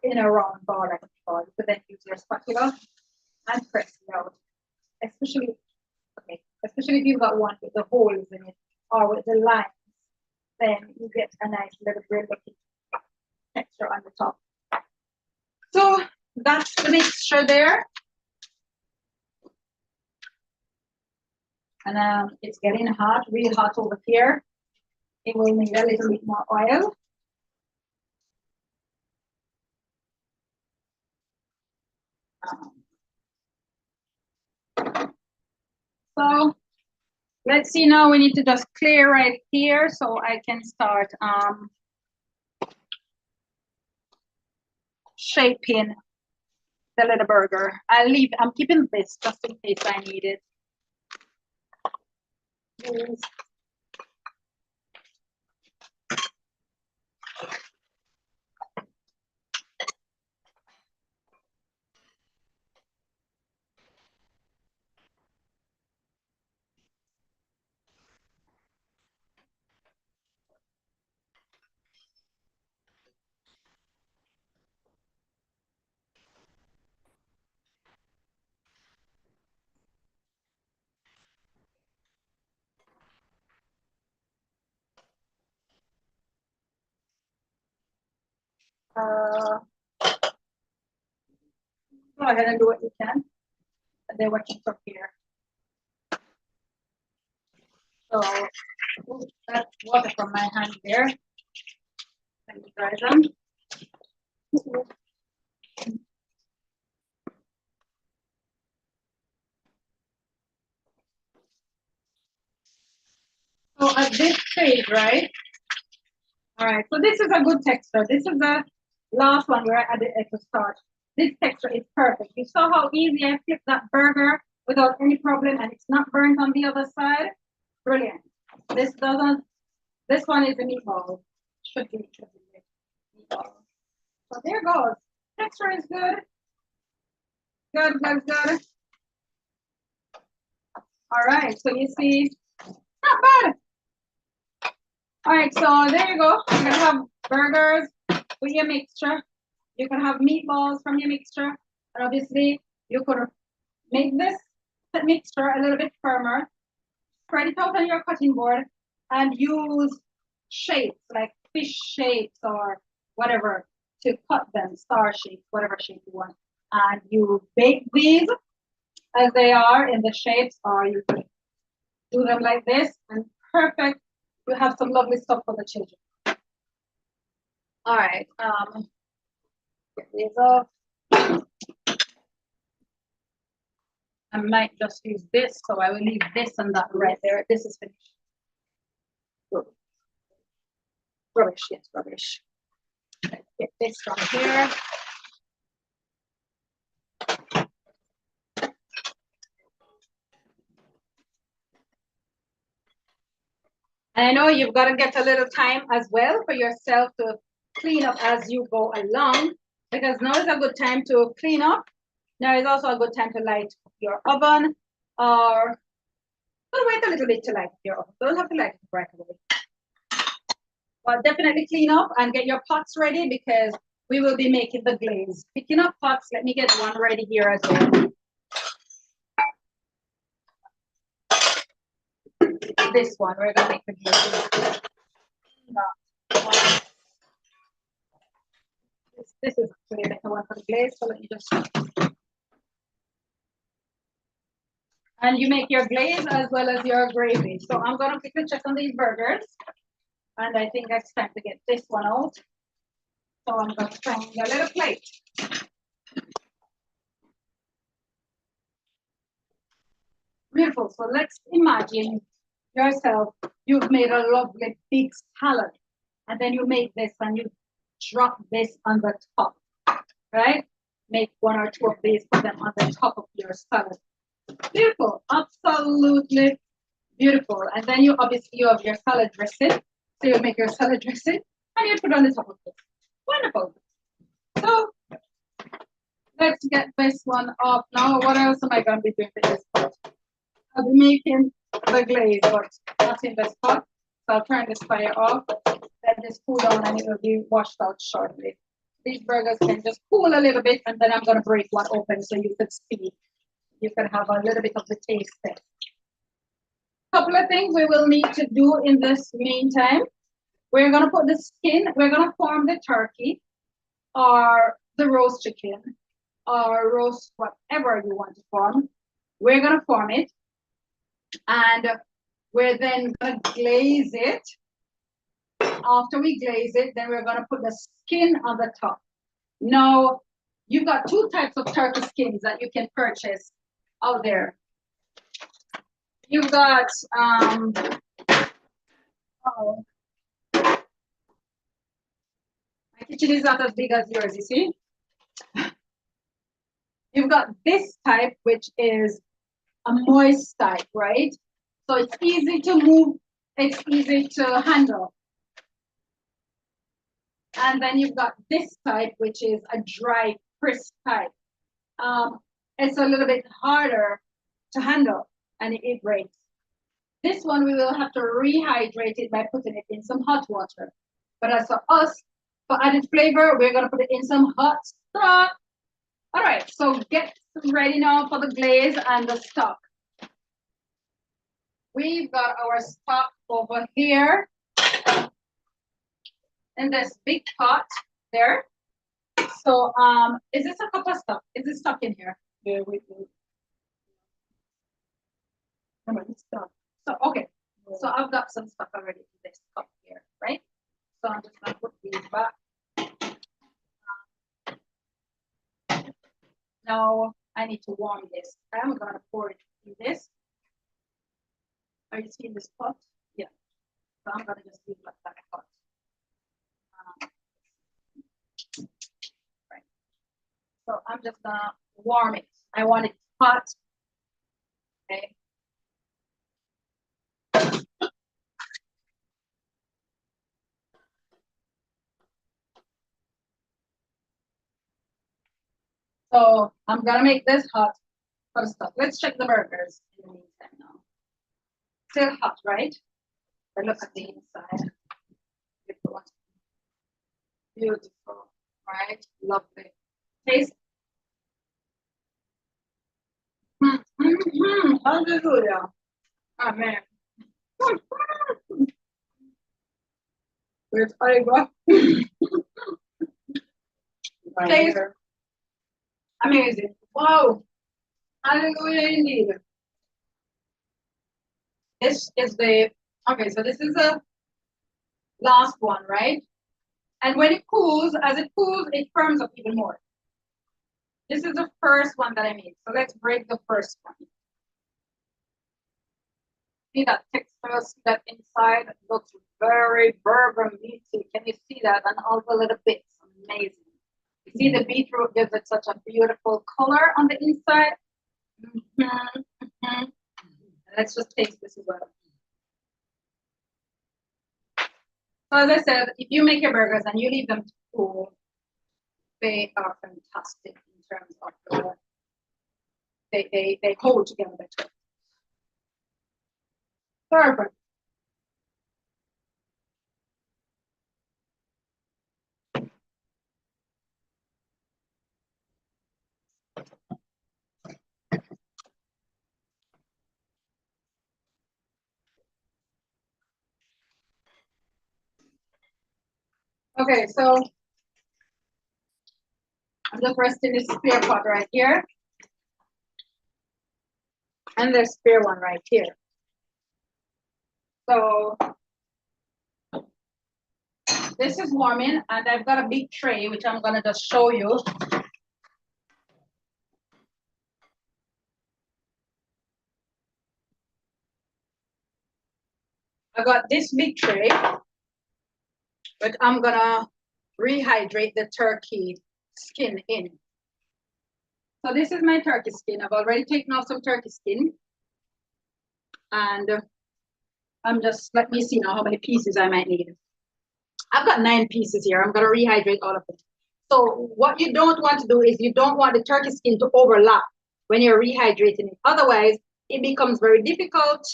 in a round ball like a ball. You could then use your spatula and press it out. Especially if you've got one with the holes in it or with the lines, then you get a nice little bread looking texture on the top. So that's the mixture there. And it's getting hot, real hot over here. It will need a little bit more oil. So let's see now, we need to just clear right here so I can start shaping the little burger. I'm keeping this just in case I need it. Go ahead and do what you can. And then watching from here. So that's water from my hand there. Let me dry them. So at this stage, right? All right, so this is a good texture. This is the last one where I added extra starch. This texture is perfect. You saw how easy I flipped that burger without any problem, and it's not burnt on the other side. Brilliant. This one is a meatball. Should be meatball. So there goes. Texture is good. Good. All right, so you see, not bad. All right, so there you go. You're gonna have burgers with your mixture. You can have meatballs from your mixture. And obviously, you could make this mixture a little bit firmer, spread it out on your cutting board, and use shapes like fish shapes or whatever to cut them, star shapes, whatever shape you want. And you bake these as they are in the shapes, or you could do them like this, and perfect. You have some lovely stuff for the children. All right, get these off. I might just use this, so I will leave this and that right there. This is finished. Rubbish, yes, rubbish. Let's get this from here. And I know you've got to get a little time as well for yourself to clean up as you go along, because now is a good time to clean up. Now is also a good time to light your oven, or wait a little bit to light your oven. Don't have to light it right away. But definitely clean up and get your pots ready, because we will be making the glaze. Picking up pots, let me get one ready here as well. This one, we're gonna make the glaze. This is actually a better one for the glaze, so let me just. And you make your glaze as well as your gravy. So I'm gonna quickly check on these burgers. And I think it's time to get this one out. So I'm gonna find a little plate. Beautiful. So let's imagine yourself, you've made a lovely big salad. And then you make this and you drop this on the top, right? Make one or two of these, put them on the top of your salad. Beautiful, absolutely beautiful. And then you obviously you have your salad dressing. So you make your salad dressing and you put on the top of it. Wonderful. So let's get this one off now. What else am I going to be doing for this pot? I'll be making the glaze, but not in this pot. So I'll turn this fire off. Let this cool down and it will be washed out shortly. These burgers can just cool a little bit, and then I'm going to break one open so you can see. You can have a little bit of the taste there. Couple of things we will need to do in this meantime. We're going to put the skin, we're going to form the turkey or the roast chicken or roast whatever you want to form. We're going to form it, and we're then going to glaze it. After we glaze it, then we're going to put the skin on the top. Now, you've got two types of turkey skins that you can purchase out there. You've got, my kitchen is not as big as yours, you see? You've got this type, which is a moist type, right? So it's easy to move, it's easy to handle. And then you've got this type, which is a dry, crisp type. It's a little bit harder to handle and it breaks. This one, we will have to rehydrate it by putting it in some hot water. But as for us, for added flavor, we're gonna put it in some hot stock. All right, so get ready now for the glaze and the stock. We've got our stock over here in this big pot there. So is this a cup of stock? Is this stock in here? Yeah, we do. So okay, so I've got some stuff already in this cup here, right? So I'm just gonna put these back. Now I need to warm this. I'm gonna pour it in this. Are you seeing this pot? Yeah. So I'm gonna just leave it like that pot. Right. So I'm just gonna warm it. I want it hot. Okay. So I'm gonna make this hot for the stuff. Let's check the burgers in the meantime now. Still hot, right? But look at the inside. Beautiful. Beautiful, right? Lovely. Taste. Hallelujah. Amen. Where's Iowa? Taste. Amazing. Wow. Hallelujah indeed. This is the, okay, so this is the last one, right? And when it cools, as it cools, it firms up even more. This is the first one that I made. So let's break the first one. See that texture, see that inside? It looks very burger meaty. Can you see that? And all the little bits, amazing. You see the beetroot gives it such a beautiful color on the inside. Let's just taste this as well. So as I said, if you make your burgers and you leave them to cool, they are fantastic in terms of they hold together better. Perfect. Okay, so I'm just resting this spare pot right here. And the spare one right here. So this is warming, and I've got a big tray, which I'm gonna just show you. I got this big tray, but I'm gonna rehydrate the turkey skin in. So this is my turkey skin. I've already taken off some turkey skin. And I'm just, let me see now how many pieces I might need. I've got 9 pieces here. I'm gonna rehydrate all of them. So what you don't want to do is you don't want the turkey skin to overlap when you're rehydrating it. Otherwise, it becomes very difficult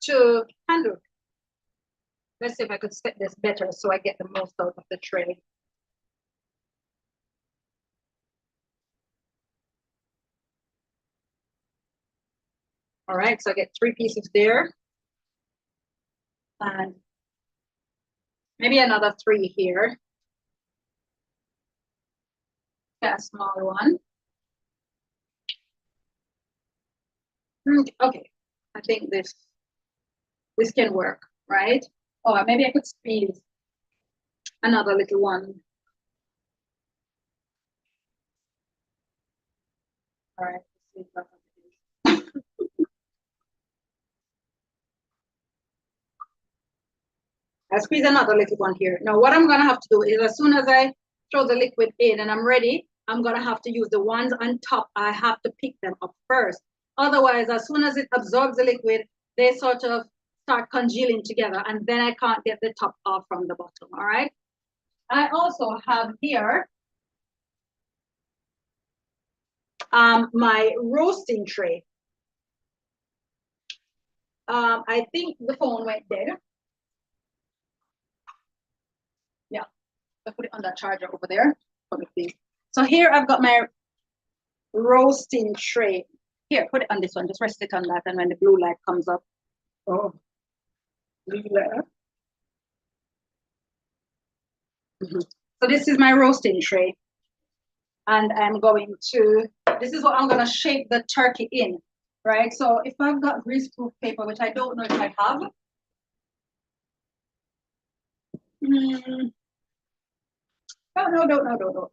to handle. Let's see if I could set this better so I get the most out of the tray. All right, so I get 3 pieces there. And maybe another 3 here. That small one. Okay, I think this can work, right? Or maybe I could squeeze another little one. All right. I'll squeeze another little one here. Now what I'm gonna have to do is as soon as I throw the liquid in and I'm ready, I'm gonna have to use the ones on top. I have to pick them up first. Otherwise, as soon as it absorbs the liquid, they sort of start congealing together, and then I can't get the top off from the bottom, all right? I also have here my roasting tray. I think the phone went dead. Yeah, I put it on that charger over there. So here I've got my roasting tray. Here, put it on this one. Just rest it on that, and when the blue light comes up, oh, leave it there. So this is my roasting tray, and I'm going to. This is what I'm gonna shape the turkey in, right? So if I've got greaseproof paper, which I don't know if I have. No.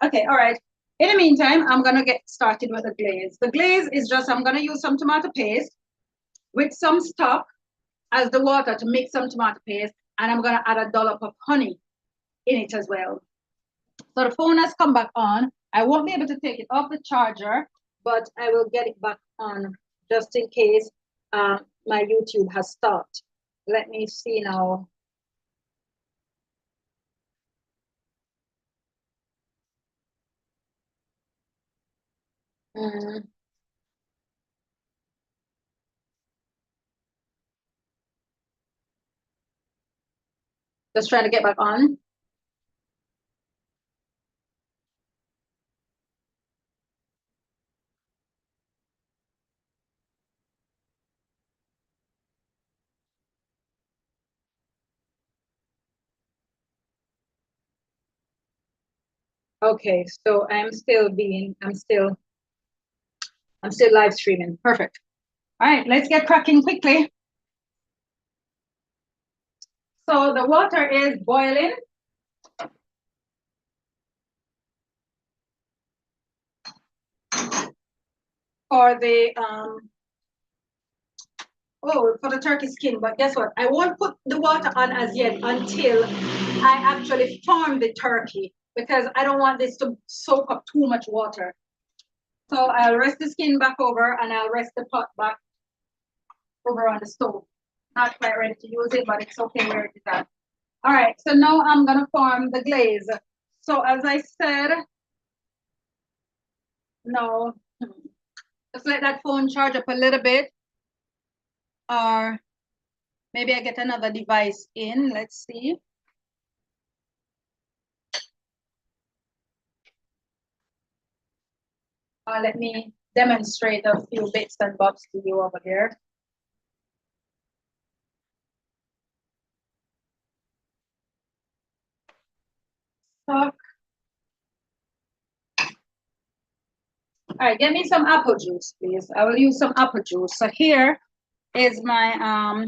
Okay, all right. In the meantime, I'm gonna get started with the glaze. The glaze is just, I'm gonna use some tomato paste with some stock as the water to make some tomato paste, and I'm gonna add a dollop of honey in it as well. So the phone has come back on. I won't be able to take it off the charger, but I will get it back on just in case my YouTube has stopped. Let me see now. Just trying to get back on. Okay, so I'm still live streaming. Perfect. All right, let's get cracking quickly. So the water is boiling. For Oh, for the turkey skin, but guess what? I won't put the water on as yet until I actually farm the turkey because I don't want this to soak up too much water. So I'll rest the skin back over and I'll rest the pot back over on the stove. Not quite ready to use it, but it's okay where it is at. All right, so now I'm gonna form the glaze. So as I said, no, just let that phone charge up a little bit. Or maybe I get another device in, let's see. Let me demonstrate a few bits and bobs to you over here. Stock. All right, get me some apple juice, please. I will use some apple juice. So here is my,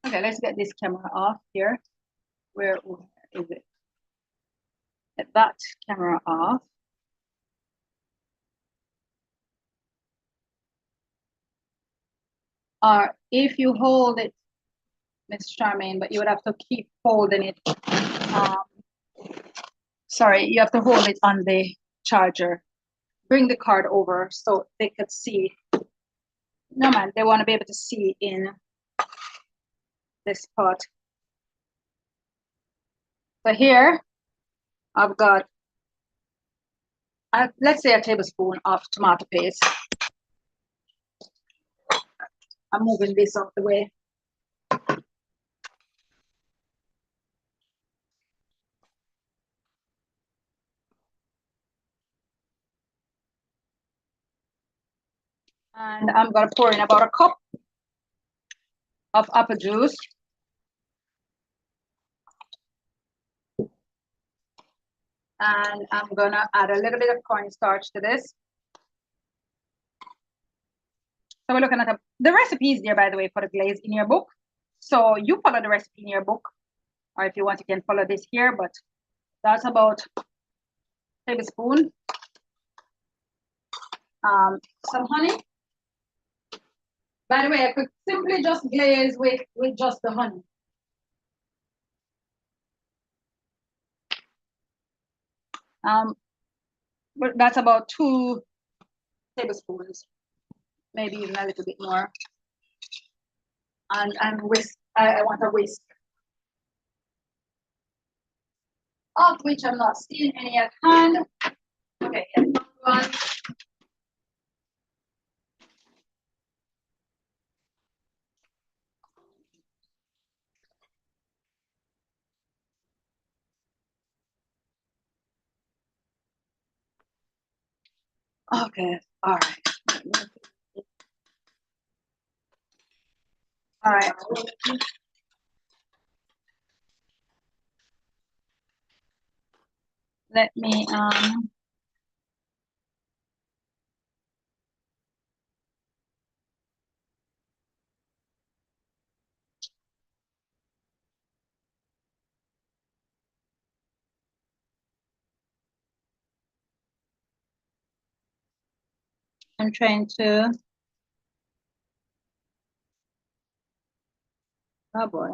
okay, let's get this camera off here. Where is it? Get that camera off. Or if you hold it, Miss Charmaine, but you would have to keep holding it. Sorry, you have to hold it on the charger. Bring the card over so they could see. No man, they want to be able to see in this pot. So here I've got, let's say a tablespoon of tomato paste. I'm moving this out the way. And I'm gonna pour in about a cup of apple juice. And I'm gonna add a little bit of cornstarch to this. So we're looking at the recipe is there, by the way, for the glaze in your book. So you follow the recipe in your book, or if you want, you can follow this here, but that's about a tablespoon. Some honey. By the way, I could simply just glaze with just the honey. But that's about 2 tablespoons, maybe even a little bit more. And whisk, I want a whisk. Of which I'm not seeing any at hand. Okay, one. Okay, all right. All right. Let me I'm trying to, oh boy.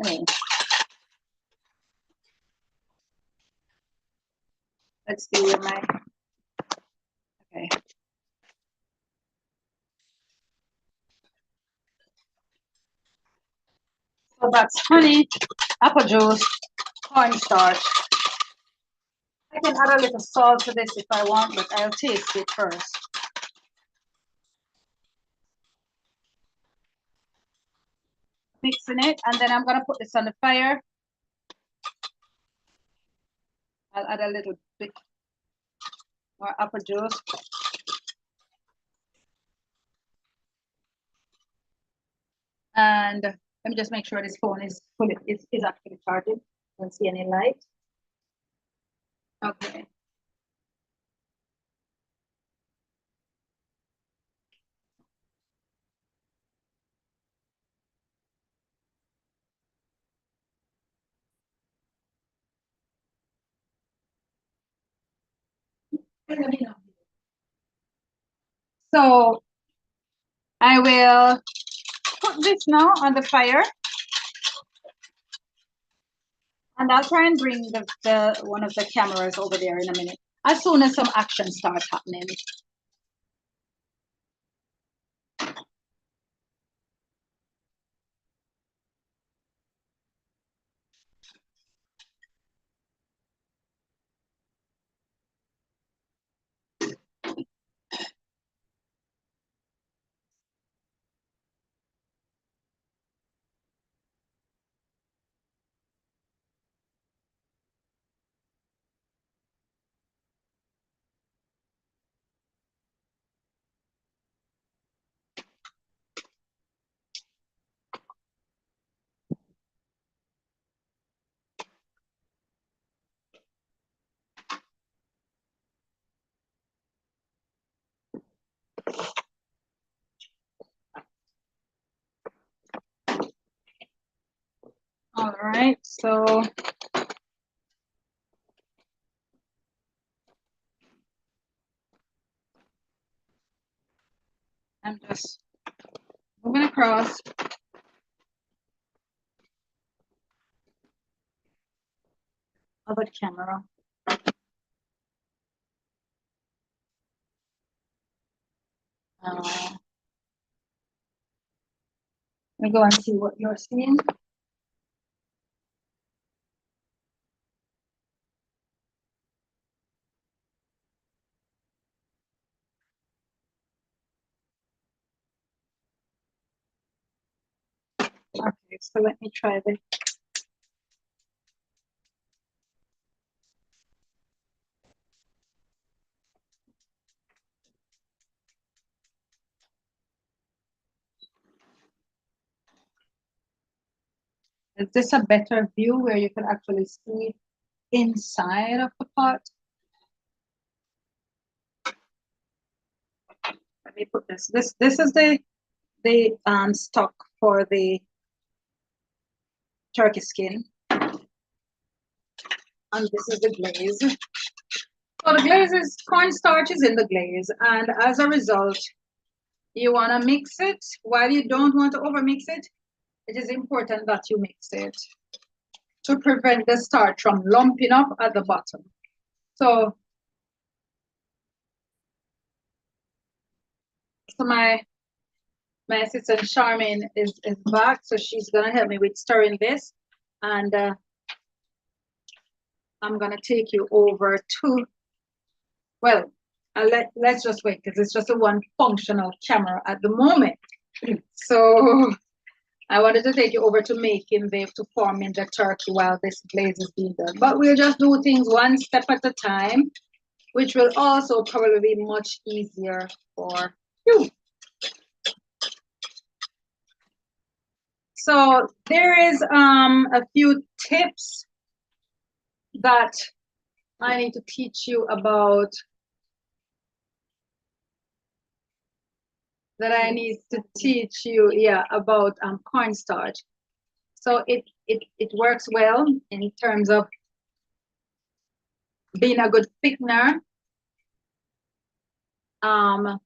Anyway. Let's see where my, okay. So that's honey, apple juice, cornstarch. I can add a little salt to this if I want, but I'll taste it first. Mixing it, and then I'm gonna put this on the fire. I'll add a little bit more apple juice. And let me just make sure this phone is fully is actually charging. Don't see any light. Okay. So I will put this now on the fire. And I'll try and bring the one of the cameras over there in a minute, as soon as some action starts happening. All right, so I'm just moving across. Other camera. Let me go and see what you're seeing. Okay, so let me try this. Is this a better view where you can actually see inside of the pot? Let me put this. This is the stock for the turkey skin, and this is the glaze. So the glaze is cornstarch is in the glaze, and as a result, you want to mix it. While you don't want to overmix it, it is important that you mix it to prevent the starch from lumping up at the bottom. So my assistant Charmaine is back, so she's gonna help me with stirring this, and I'm gonna take you over to, well, let's just wait, because it's just a one functional camera at the moment. So I wanted to take you over to forming the turkey while this glaze is being done. But we'll just do things one step at a time, which will also probably be much easier for you. So there is a few tips that I need to teach you about, about cornstarch. So it works well in terms of being a good thickener. I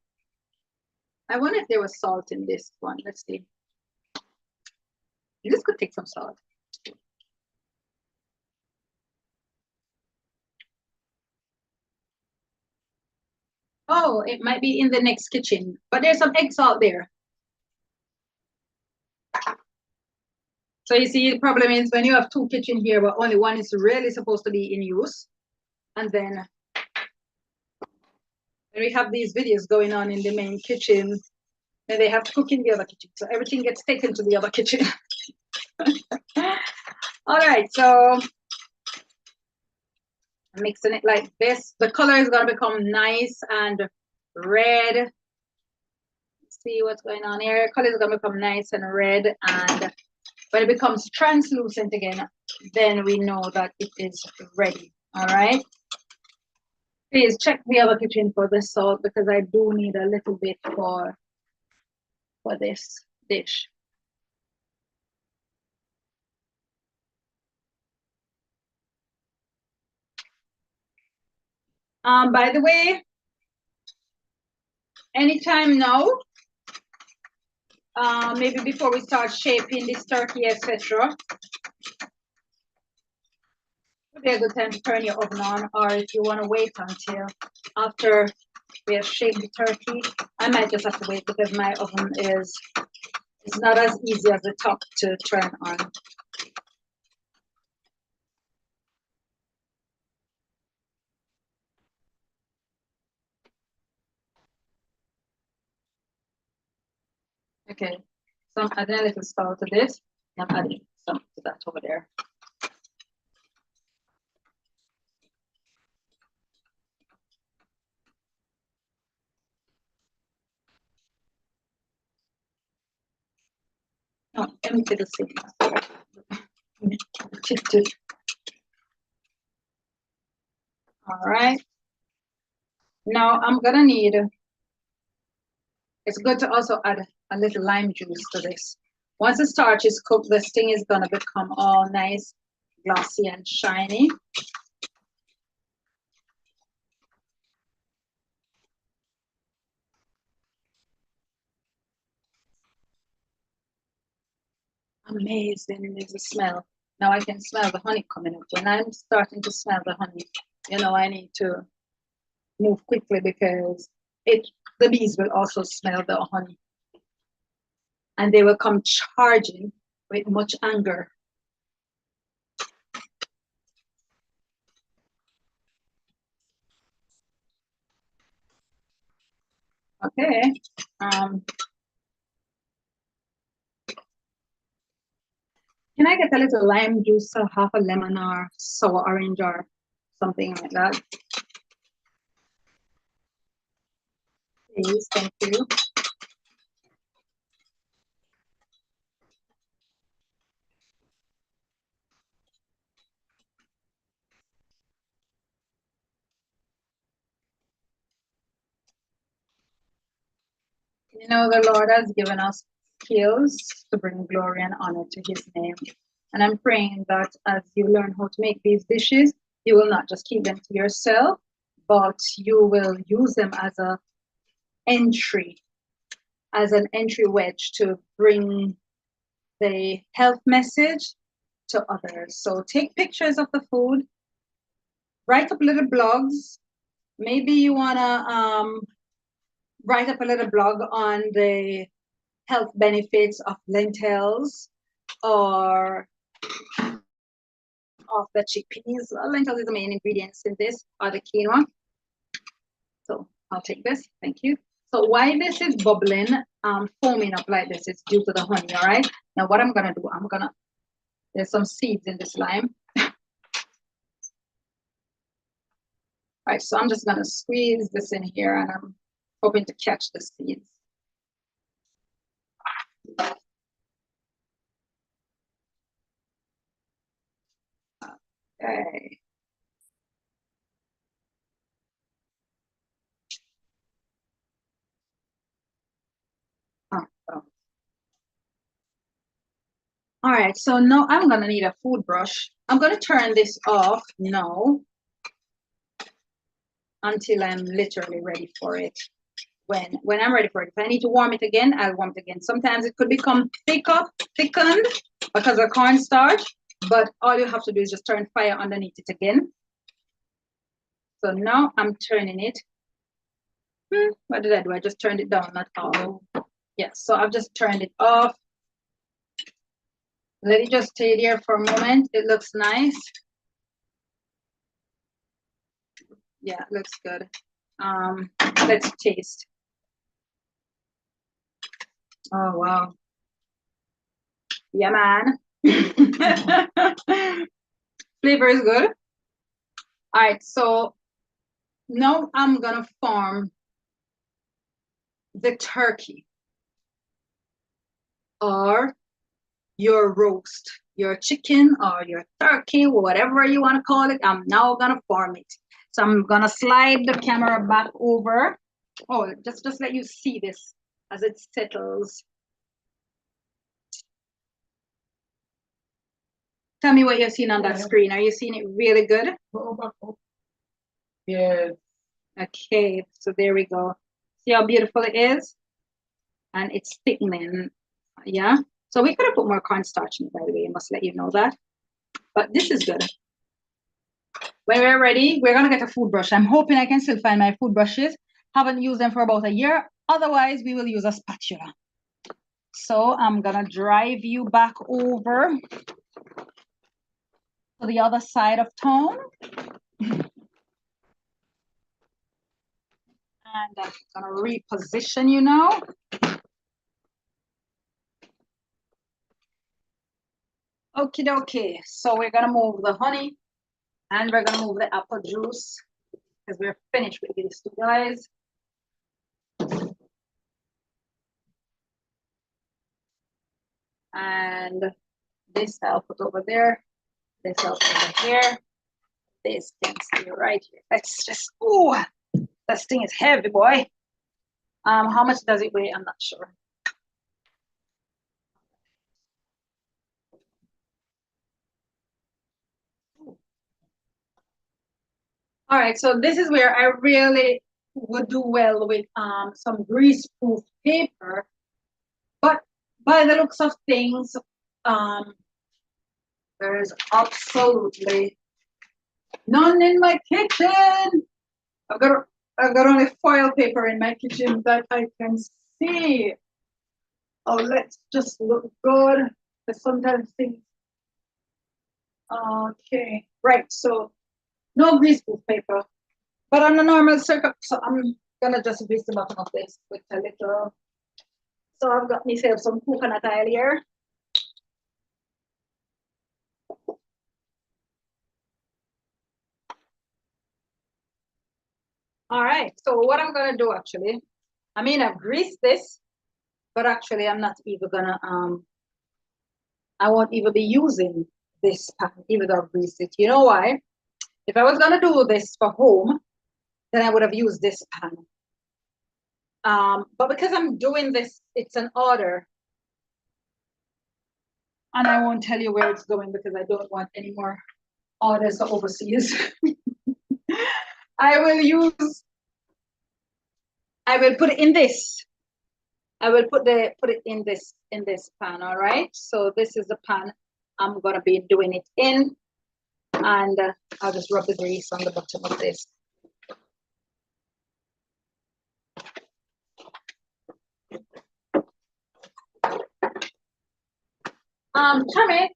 wonder if there was salt in this one. Let's see. This could take some salt. Oh, it might be in the next kitchen, but there's some egg salt there. So you see, the problem is when you have two kitchens here, but only one is really supposed to be in use. And then when we have these videos going on in the main kitchen, then they have to cook in the other kitchen. So everything gets taken to the other kitchen. All right, so I'm mixing it like this. The color is gonna become nice and red. See what's going on here. Color is gonna become nice and red, and when it becomes translucent again, then we know that it is ready. All right. Please check the other kitchen for the salt, because I do need a little bit for this dish. By the way, anytime now, maybe before we start shaping this turkey, etc. Would be a good time to turn your oven on, or if you want to wait until after we have shaped the turkey, I might just have to wait because my oven is not as easy as the top to turn on. Okay, so I'm adding a little salt to this. I'm adding some to that over there. Oh, empty the sink. All right. Now I'm gonna need, it's good to also add a little lime juice to this. Once the starch is cooked, this thing is gonna become all nice, glossy and shiny. Amazing is the smell. Now I can smell the honey coming up. When I'm starting to smell the honey, you know, I need to move quickly because the bees will also smell the honey. And they will come charging with much anger. Okay. Can I get a little lime juice, or half a lemon or sour orange or something like that? Please, thank you. You know, the Lord has given us skills to bring glory and honor to his name. And I'm praying that as you learn how to make these dishes, you will not just keep them to yourself, but you will use them as an entry wedge to bring the health message to others. So take pictures of the food, write up little blogs. Maybe you want to write up a little blog on the health benefits of lentils or of the chickpeas. Lentils is the main ingredients in this, or the quinoa. So I'll take this, thank you. So why this is bubbling, foaming up like this, is due to the honey, all right? Now what I'm gonna do, there's some seeds in this lime. All right, so I'm just gonna squeeze this in here and I'm hoping to catch the seeds. Okay. Oh. All right, so now I'm gonna need a food brush. I'm gonna turn this off now until I'm literally ready for it. When I'm ready for it, if I need to warm it again, I'll warm it again. Sometimes it could become thickened because of cornstarch, but all you have to do is just turn fire underneath it again. So now I'm turning it. What did I do? I just turned it down, not off. Yeah, so I've just turned it off. Let it just stay there for a moment. It looks nice. Yeah, it looks good. Let's taste. Oh, wow. Yeah, man. Flavor is good. All right, so now I'm gonna form the turkey or your roast, your chicken or your turkey, whatever you want to call it. I'm now gonna form it. So I'm gonna slide the camera back over. Oh, just let you see this as it settles. Tell me what you're seeing on that screen. Are you seeing it really good? Yes. Okay, so there we go. See how beautiful it is? And it's thickening. Yeah. So we could have put more cornstarch in it, by the way. I must let you know that. But this is good. When we're ready, we're gonna get a food brush. I'm hoping I can still find my food brushes. Haven't used them for about a year. Otherwise, we will use a spatula. So I'm gonna drive you back over to the other side of town. And I'm gonna reposition you now. Okie dokie. So we're gonna move the honey and we're gonna move the apple juice because we're finished with these two guys. And this I'll put over there. This I'll put over here. This can stay right here. Let's just, oh, this thing is heavy, boy. How much does it weigh? I'm not sure. All right, so this is where I really would do well with some grease-proof paper. But by the looks of things, there's absolutely none in my kitchen. I've got only foil paper in my kitchen that I can see. Oh, let's just look good. Because sometimes things. Okay, right. So no greaseproof paper, but on a normal circuit, so I'm gonna just grease the bottom of this with a little. So I've got myself some coconut oil here. All right, so what I'm gonna do actually, I mean, I've greased this, but actually I'm not even gonna, I won't even be using this pan, even though I've greased it. You know why? If I was gonna do this for home, then I would have used this pan. But because I'm doing this, it's an order. And I won't tell you where it's going because I don't want any more orders for overseas. I will put it in this. I will put it in this pan, all right? So this is the pan I'm gonna be doing it in. And I'll just rub the grease on the bottom of this. Tammy,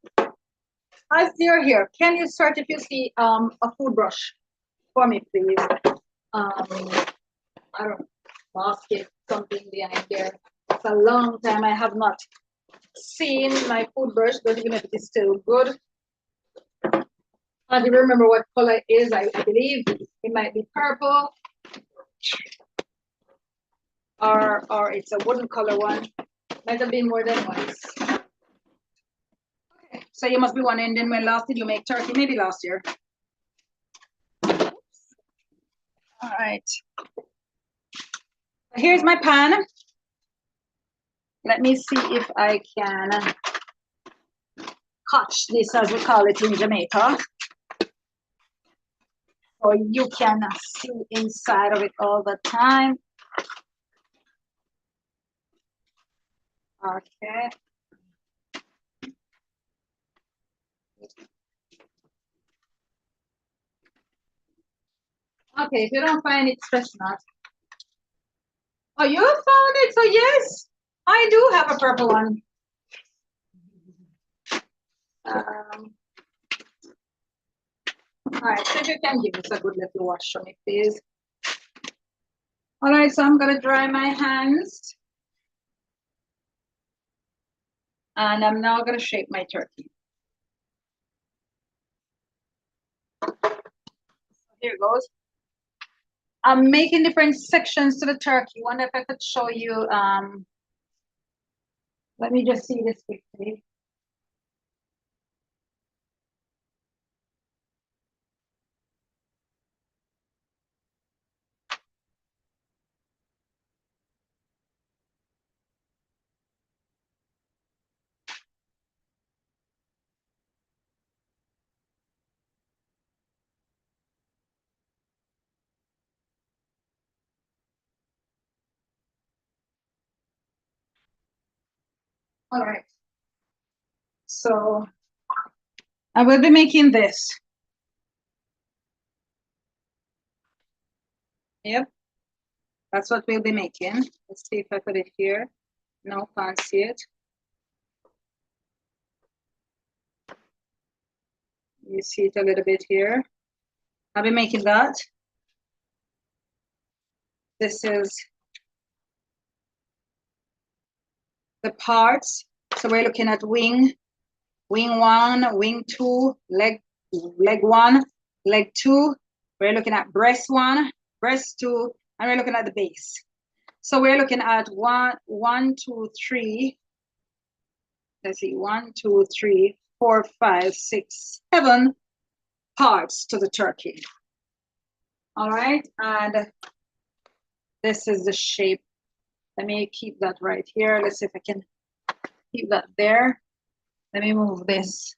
as you're here, can you start if you see a food brush for me, please? I don't know, basket, something behind there. It's a long time I have not seen my food brush, but even if it is still good. I don't remember what color it is. I believe it might be purple. Or it's a wooden color one. Might have been more than once. Okay, so you must be wondering, then when last did you make turkey? Maybe last year. All right. Here's my pan. Let me see if I can catch this, as we call it in Jamaica. So you can see inside of it all the time. Okay. Okay, if you don't find it, stress not. Oh, you found it, so yes, I do have a purple one. All right, so if you can give us a good little wash on it, please. All right, so I'm gonna dry my hands. And I'm now gonna shape my turkey. Here it goes. I'm making different sections to the turkey. Wonder if I could show you, let me just see this quickly. All right. So I will be making this. Yep. That's what we'll be making. Let's see if I put it here. No, can't see it. You see it a little bit here. I'll be making that. This is the parts. So we're looking at wing 1, wing 2, leg 1, leg 2. We're looking at breast 1, breast 2, and we're looking at the base. So we're looking at 1, 2, 3. Let's see, 1, 2, 3, 4, 5, 6, 7 parts to the turkey. All right, and this is the shape. Let me keep that right here. Let's see if I can keep that there. Let me move this.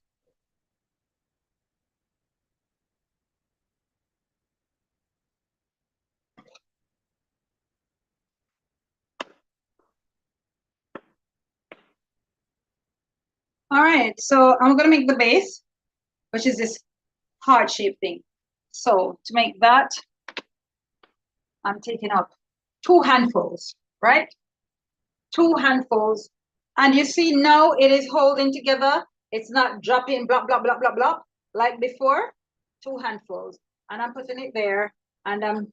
All right, so I'm gonna make the base, which is this heart shape thing. So to make that, I'm taking up 2 handfuls, right? 2 handfuls. And you see now it is holding together. It's not dropping blah, blah, blah, blah, blah, like before. 2 handfuls. And I'm putting it there. And I'm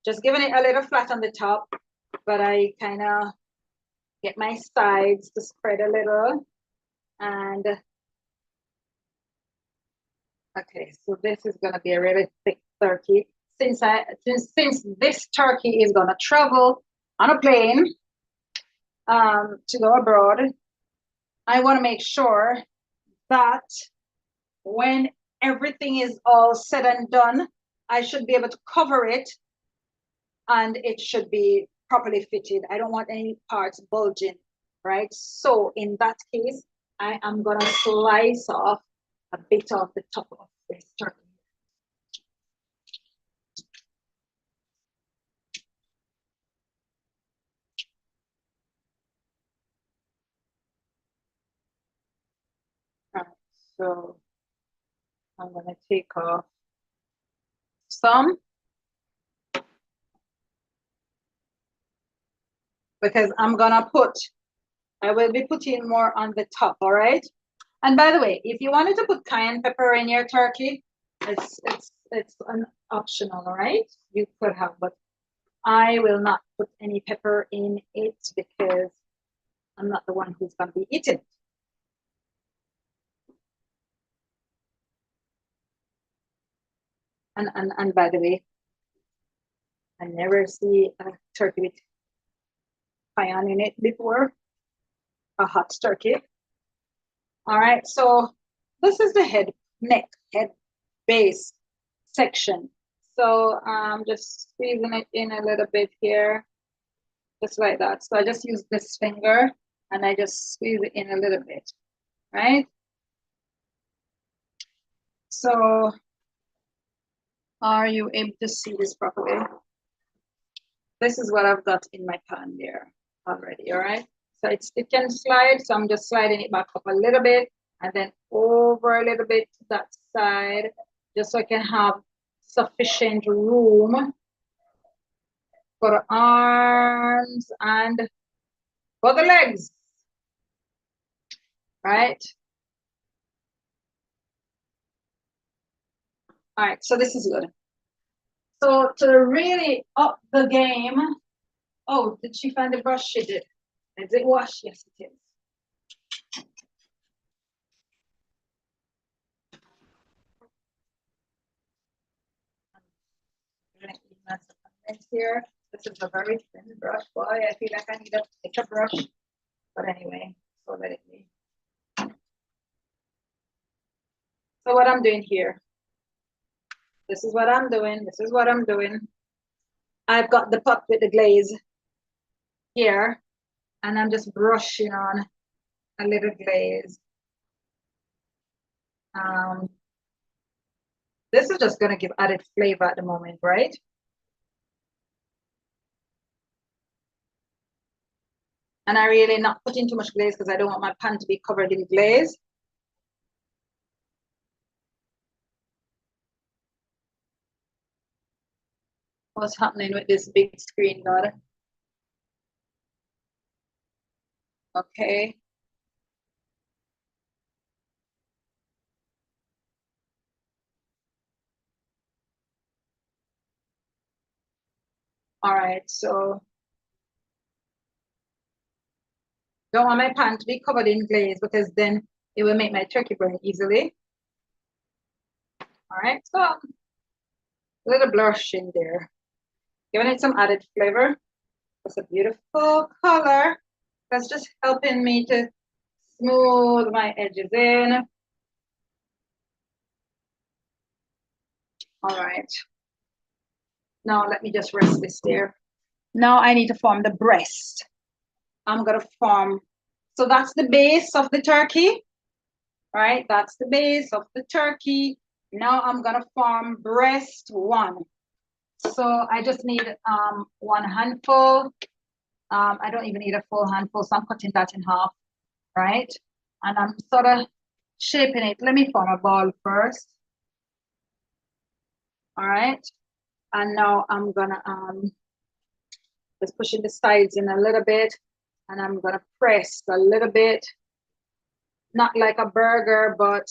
just giving it a little flat on the top. But I kind of get my sides to spread a little. And okay, so this is going to be a really thick turkey. Since this turkey is going to travel on a plane to go abroad, I want to make sure that when everything is all said and done, I should be able to cover it and it should be properly fitted. I don't want any parts bulging, right? So in that case, I am going to slice off a bit of the top of this turkey. All right, so I'm going to take off some because I will be putting more on the top, all right? And by the way, if you wanted to put cayenne pepper in your turkey, it's an optional, all right? You could have, but I will not put any pepper in it because I'm not the one who's going to be eating it. And by the way, I never see a turkey with cayenne in it before, a hot turkey. All right, so this is the head base section. So I'm just squeezing it in a little bit here, just like that. So I just use this finger and I just squeeze it in a little bit, right? So are you able to see this properly? This is what I've got in my pan there already, all right? So it can slide, so I'm just sliding it back up a little bit and then over a little bit to that side, just so I can have sufficient room for the arms and for the legs, right? All right, so this is good. So to really up the game, oh, did she find the brush? She did. Is it washed? Yes, it is. Here. This is a very thin brush. Boy, I feel like I need a thicker brush. But anyway, so let it be. So what I'm doing here, this is what I'm doing. This is what I'm doing. I've got the pot with the glaze here, and I'm just brushing on a little glaze. This is just going to give added flavor at the moment, right? And I really not putting too much glaze because I don't want my pan to be covered in glaze. What's happening with this big screen, God? Okay. All right, so don't want my pan to be covered in glaze because then it will make my turkey burn easily. All right, so a little blush in there. Giving it some added flavor. It's a beautiful color. That's just helping me to smooth my edges in. All right. Now let me just rest this there. Now I need to form the breast. I'm gonna form, so that's the base of the turkey, right? That's the base of the turkey. Now I'm gonna form breast one. So I just need one handful. I don't even need a full handful, so I'm cutting that in half, right? And I'm sort of shaping it. Let me form a ball first. All right. And now I'm gonna just pushing the sides in a little bit, and I'm gonna press a little bit, not like a burger, but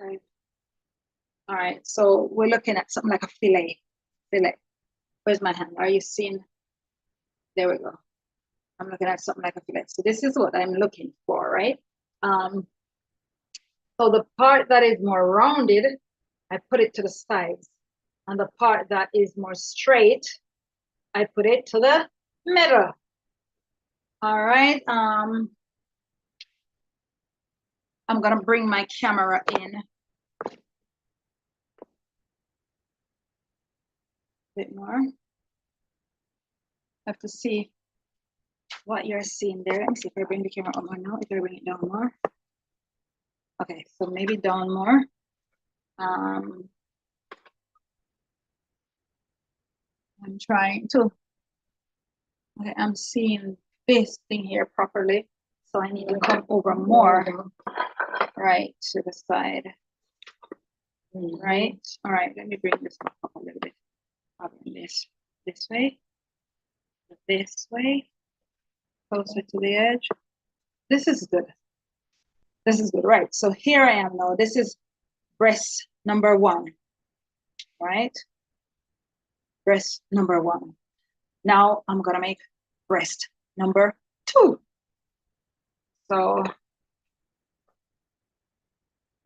okay. All right. So we're looking at something like a fillet. Fillet. Where's my hand? Are you seeing? There we go. I'm looking at something like a fillet. So this is what I'm looking for, right? So the part that is more rounded, I put it to the sides. And the part that is more straight, I put it to the middle. All right. I'm gonna bring my camera in a bit more. I have to see what you're seeing there. Let me see if I bring the camera up more now, if I bring it down more. Okay, so maybe down more. I'm trying to, okay, I'm seeing this thing here properly. So I need to come over more, right, to the side, right? All right, let me bring this up a little bit. I'll bring this way, closer to the edge. This is good. This is good, right? So here I am now. This is breast number one, right? Breast number one. Now I'm gonna make breast number two. So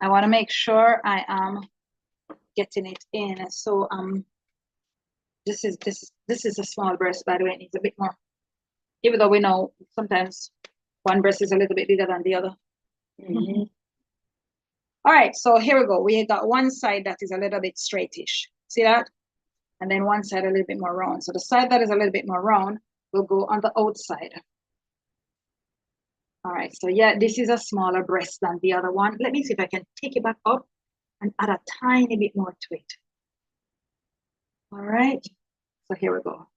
I wanna make sure I am getting it in. So this is a small breast, by the way. It needs a bit more, even though we know sometimes one breast is a little bit bigger than the other. Mm-hmm. All right, so here we go. We got one side that is a little bit straightish. See that? And then one side a little bit more round. So the side that is a little bit more round will go on the outside. All right, so yeah, this is a smaller breast than the other one. Let me see if I can take it back up and add a tiny bit more to it. All right, so here we go.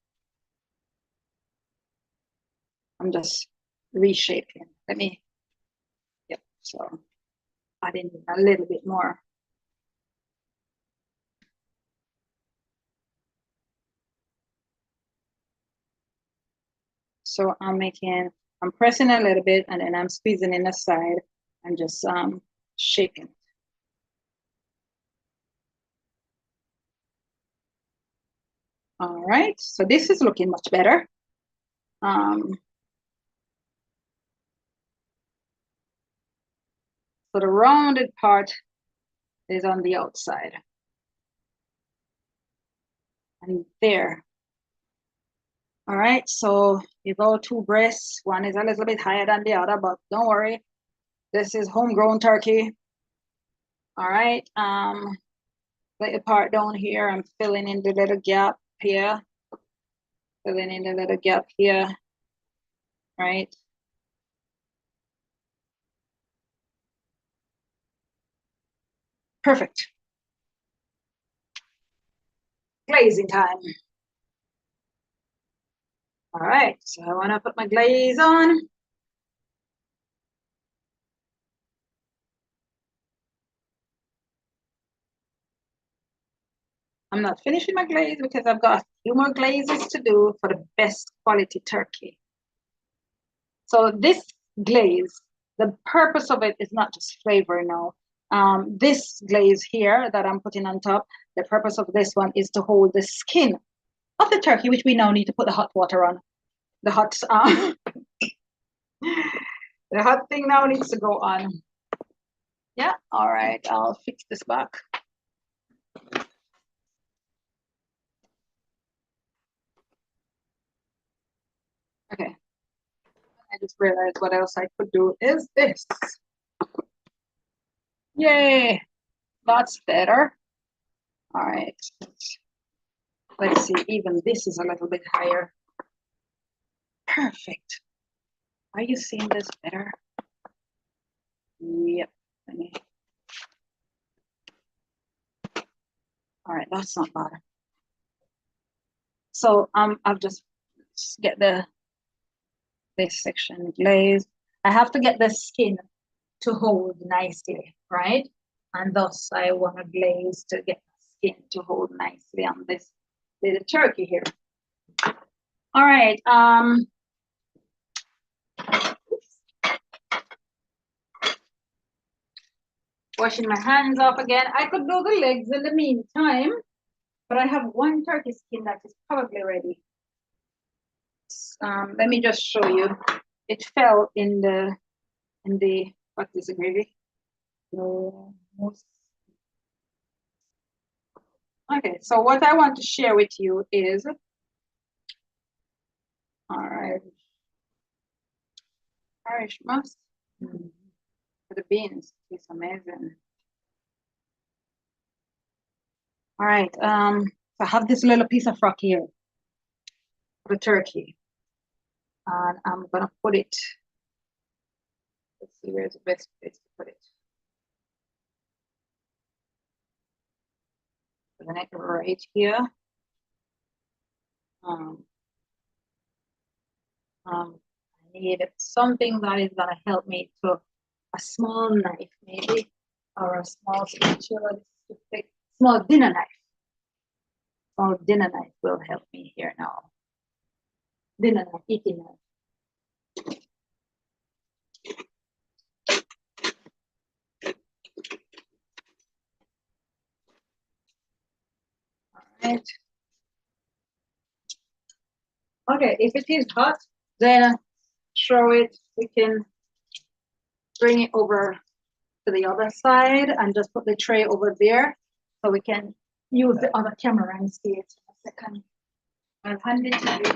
I'm just reshaping. Let me, yep, so adding a little bit more. So I'm pressing a little bit and then I'm squeezing in the side and just shaping. All right, so this is looking much better. So the rounded part is on the outside. And there. All right, so you go two breasts. One is a little bit higher than the other, but don't worry. This is homegrown turkey. All right, the part down here, I'm filling in the little gap here. Filling in the little gap here, right? Perfect. Glazing time. All right, so I wanna put my glaze on. I'm not finishing my glaze because I've got a few more glazes to do for the best quality turkey. So this glaze, the purpose of it is not just flavor now. This glaze here that I'm putting on top, the purpose of this one is to hold the skin of the turkey, which we now need to put the hot water on. The hot, the hot thing now needs to go on. Yeah, all right, I'll fix this back. Okay, I just realized what else I could do is this. Yay, that's better. All right, let's see, even this is a little bit higher. Perfect. Are you seeing this better? Yep. All right, that's not bad. So I'll just get this section glazed. I have to get the skin to hold nicely, right? And thus I want to glaze to get the skin to hold nicely on this little turkey here. All right. Washing my hands off again. I could do the legs in the meantime, but I have one turkey skin that is probably ready. Let me just show you. It fell in the what is the gravy? Okay, so what I want to share with you is, all right, Irish musk for the beans. It's amazing. All right, so I have this little piece of rock here, the turkey, and I'm gonna put it. Let's see where's the best place to put it. Put it right here. I need something that is gonna help me to a small knife, maybe, or a small spatula, small dinner knife. Small dinner knife will help me here now. Dinner knife, eating knife. All right. Okay, if it is hot, then show it. We can bring it over to the other side and just put the tray over there so we can use the other camera and see it. A second. I'll hand it to you.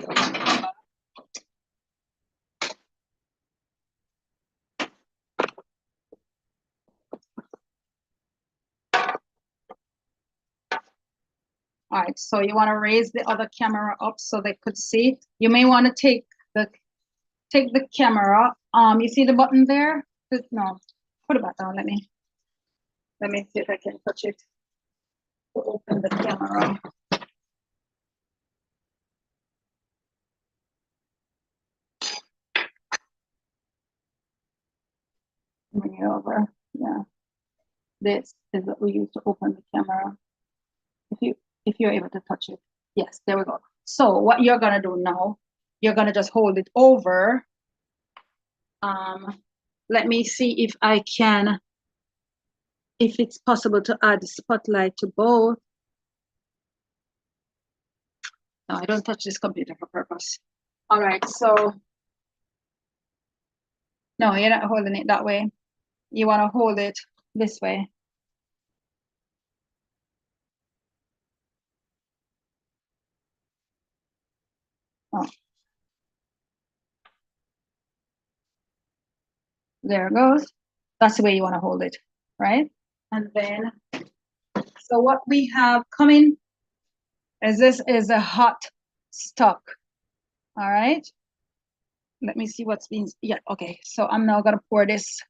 All right, so you want to raise the other camera up so they could see. You may want to take the camera. You see the button there? No, put it back down. Let me see if I can touch it to open the camera. Bring it over. Yeah. This is what we use to open the camera. If you're able to touch it. Yes, there we go. So what you're gonna do now, you're gonna just hold it over. Let me see if I can, if it's possible to add spotlight to both. No, I don't touch this computer for purpose. All right, so no, you're not holding it that way. You want to hold it this way. Oh. There it goes. That's the way you want to hold it, right? And then, so what we have coming is this is a hot stock. All right. Let me see what's being, yeah, okay. So I'm now gonna pour this.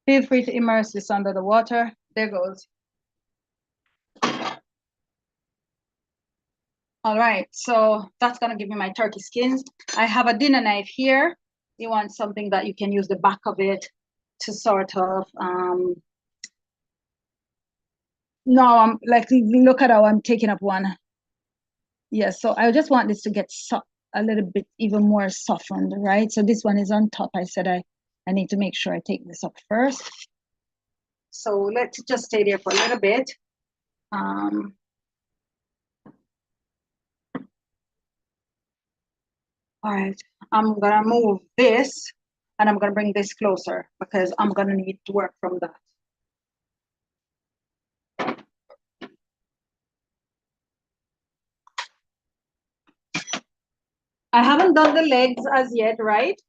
Feel free to immerse this under the water. There goes. All right, so that's gonna give me my turkey skins. I have a dinner knife here. You want something that you can use the back of it to sort of, no, I'm like, look at how I'm taking up one. Yeah, so I just want this to get a little bit even more softened, right? So this one is on top. I said I need to make sure I take this up first. So let's just stay there for a little bit. All right, I'm gonna move this and I'm gonna bring this closer because I'm gonna need to work from that. I haven't done the legs as yet, right?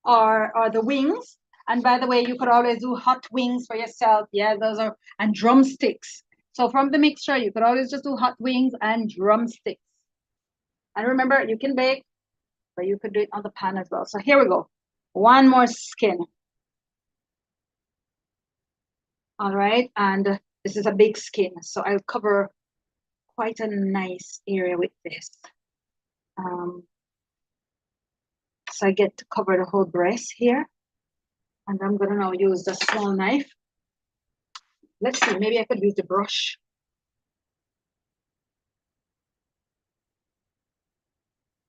Or the wings. And by the way, you could always do hot wings for yourself. Yeah, those are, and drumsticks. So from the mixture, you could always just do hot wings and drumsticks. And remember, you can bake, but you could do it on the pan as well. So here we go. One more skin. All right, and this is a big skin, so I'll cover quite a nice area with this. So I get to cover the whole breast here. And I'm gonna now use the small knife. Let's see, maybe I could use the brush.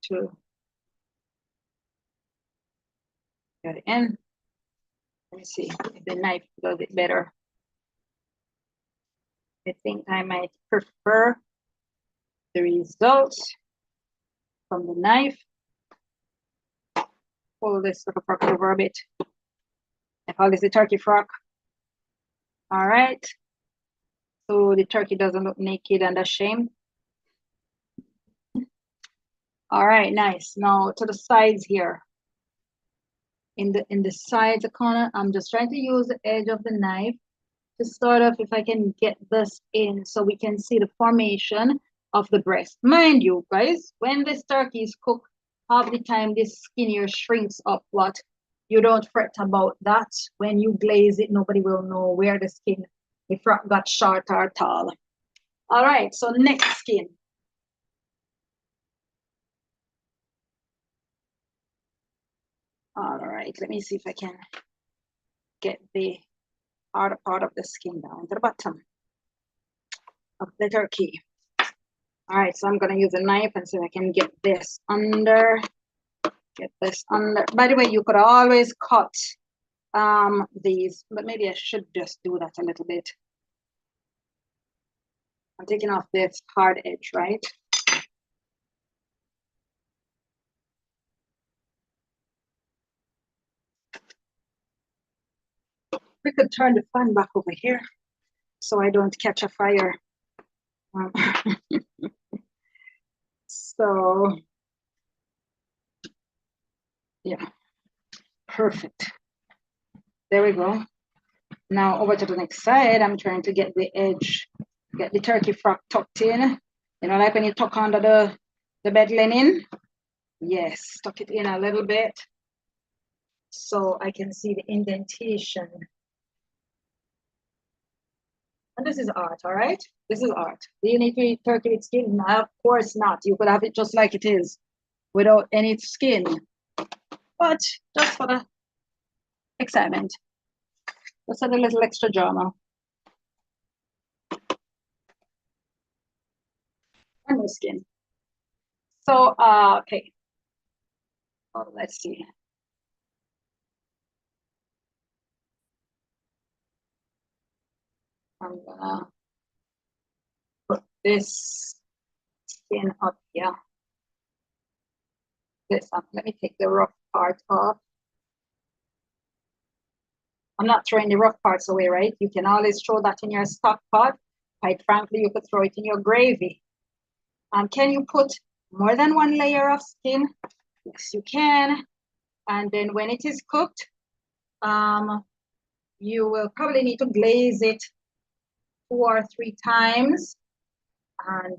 To get it in. Let me see if the knife does it better. I think I might prefer the results from the knife. Pull this little frock over a bit. I call this the turkey frock. All right. So the turkey doesn't look naked and ashamed. All right, nice. Now to the sides here. In the sides, the corner, I'm just trying to use the edge of the knife to sort of, if I can get this in so we can see the formation of the breast. Mind you, guys, when this turkey is cooked, half the time this skin here shrinks up. What? You don't fret about that. When you glaze it, nobody will know where the skin, if it got short or tall. All right, so next skin. All right, let me see if I can get the outer part of the skin down to the bottom of the turkey. All right, so I'm gonna use a knife and see if I can get this under, get this under. By the way, you could always cut these, but maybe I should just do that a little bit. I'm taking off this hard edge, right? We could turn the fan back over here so I don't catch a fire. So, yeah, perfect. There we go. Now over to the next side, I'm trying to get the edge, get the turkey frock tucked in. You know, like when you tuck under the bed linen. Yes, tuck it in a little bit so I can see the indentation. And this is art, all right? This is art. Do you need to eat turkey with skin? No, of course not. You could have it just like it is without any skin. But just for the excitement, just add a little extra drama. And no skin. So, okay. Oh, let's see. I'm gonna put this skin up here. This up. Let me take the rough part off. I'm not throwing the rough parts away, right? You can always throw that in your stock pot. Quite frankly, you could throw it in your gravy. Can you put more than one layer of skin? Yes, you can. And then when it is cooked, you will probably need to glaze it 2 or 3 times, and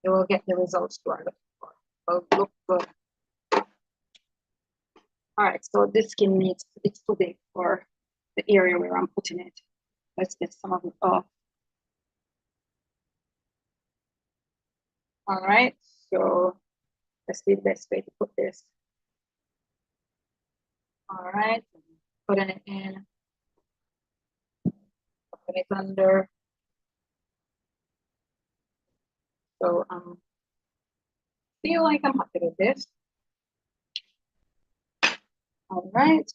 you will get the results you are looking for. Will look good. All right, so this skin needs, it's too big for the area where I'm putting it. Let's get some of it off. All right, so let's see the best way to put this. All right, putting it in, putting it under. So feel like I'm happy with this. All right,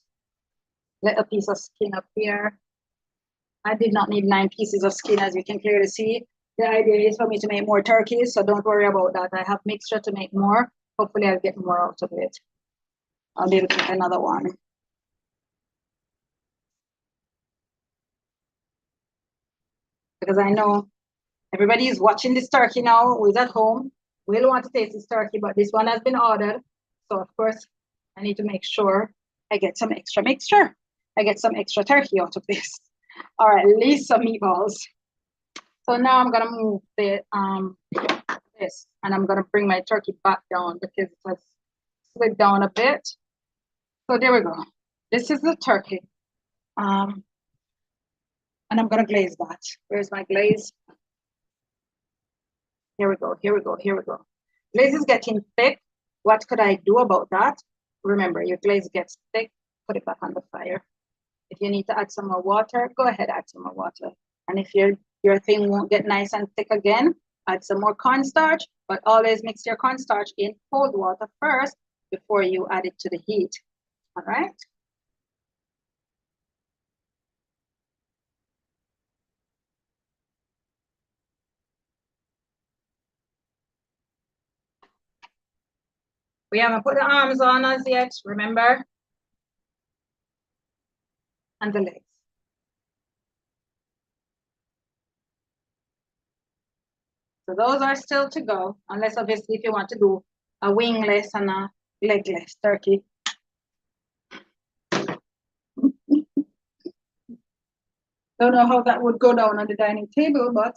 little piece of skin up here. I did not need 9 pieces of skin, as you can clearly see. The idea is for me to make more turkeys, so don't worry about that. I have mixture to make more. Hopefully I'll get more out of it. I'll be able to make another one. Because I know everybody is watching this turkey now, who is at home, will want to taste this turkey, but this one has been ordered. So of course, I need to make sure I get some extra mixture. I get some extra turkey out of this. Or at least some meatballs. So now I'm gonna move the this, and I'm gonna bring my turkey back down because it has slid down a bit. So there we go. This is the turkey. And I'm gonna glaze that. Where's my glaze? Here we go, here we go, here we go. Glaze is getting thick. What could I do about that? Remember, your glaze gets thick, put it back on the fire. If you need to add some more water, go ahead, add some more water. And if your thing won't get nice and thick again, add some more cornstarch, but always mix your cornstarch in cold water first before you add it to the heat. All right? We haven't put the arms on us yet, remember? And the legs. So those are still to go, unless obviously if you want to do a wingless and a legless turkey. Don't know how that would go down on the dining table, but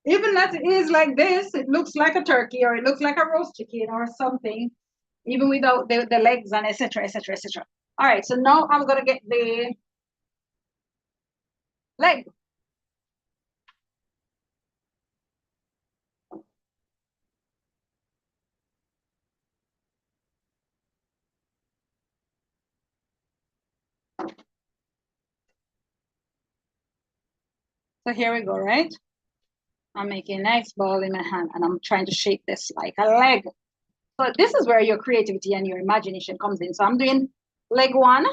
even as it is like this, it looks like a turkey or it looks like a roast chicken or something, even without the legs and etc. etc. etc. All right, so now I'm gonna get the leg. So here we go, right? I'm making a nice ball in my hand and I'm trying to shape this like a leg. So this is where your creativity and your imagination comes in. So I'm doing leg one.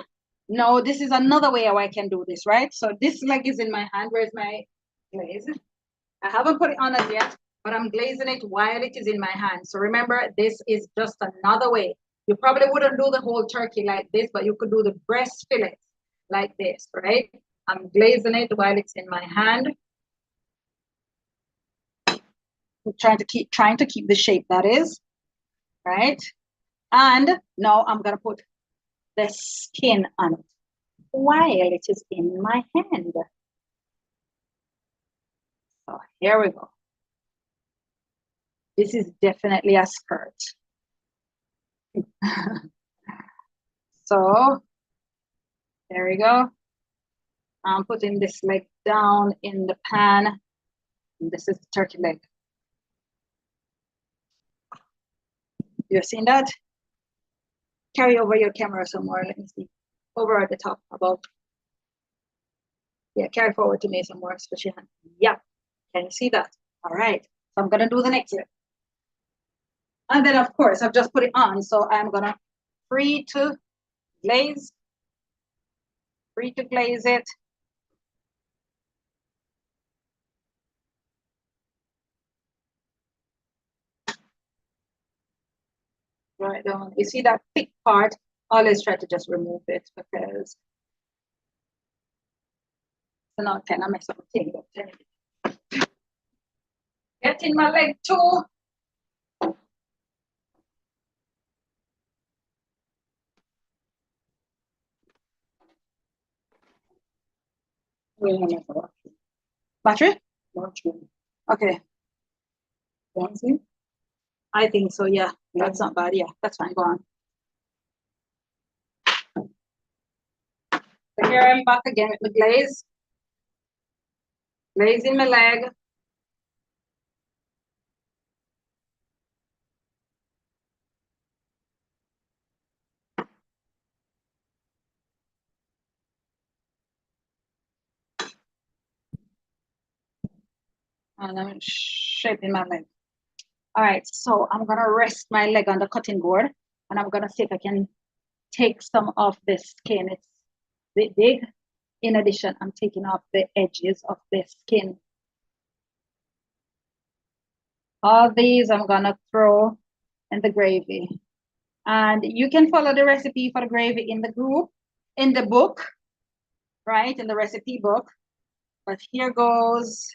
No, this is another way how I can do this, right? So this leg is in my hand. Where's my glaze? I haven't put it on as yet, but I'm glazing it while it is in my hand. So remember, this is just another way. You probably wouldn't do the whole turkey like this, but you could do the breast fillet like this, right? I'm glazing it while it's in my hand. I'm trying to keep the shape that is, right? And now I'm gonna put the skin on it while it is in my hand. So here we go. This is definitely a skirt. So there we go. I'm putting this leg down in the pan. And this is the turkey leg. You've seen that? Carry over your camera some more. Let me see. Over at the top, above. Yeah, carry forward to me some more, especially. Yeah, can you see that? All right. So I'm gonna do the next leg. And then of course I've just put it on. So I'm gonna free to glaze it. Right down. You see that thick part? Always try to just remove it because it's not kind of mess up thing. Get in my leg too. Battery? Okay. I think so, yeah. That's not bad, yeah. That's fine, go on. So here I'm back again with the glaze. Glaze in my leg. And I'm shaping my leg. All right, so I'm gonna rest my leg on the cutting board and I'm gonna see if I can take some of the skin. It's a bit big. In addition, I'm taking off the edges of the skin. All these I'm gonna throw in the gravy. And you can follow the recipe for the gravy in the group, in the book, right? In the recipe book. But here goes,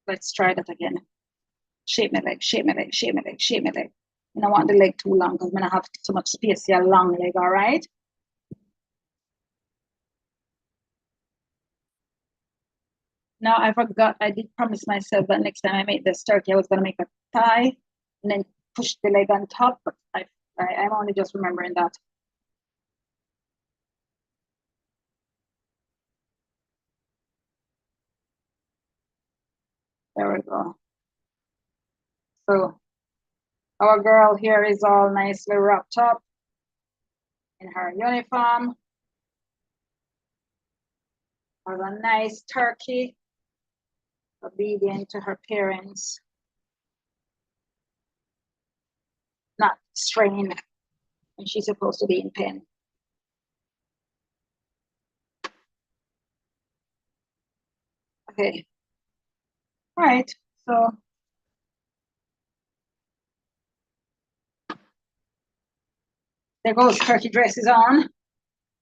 let's try that again. Shape my leg, shape my leg, shape my leg, shape my leg. And I want the leg too long because I'm gonna have so much space here, long leg, all right? Now I forgot, I did promise myself that next time I make this turkey, I was gonna make a thigh and then push the leg on top, but I'm only just remembering that. There we go. So our girl here is all nicely wrapped up in her uniform. Has a nice turkey, obedient to her parents, not straining when she's supposed to be in pain. Okay. All right, so there goes turkey dresses on.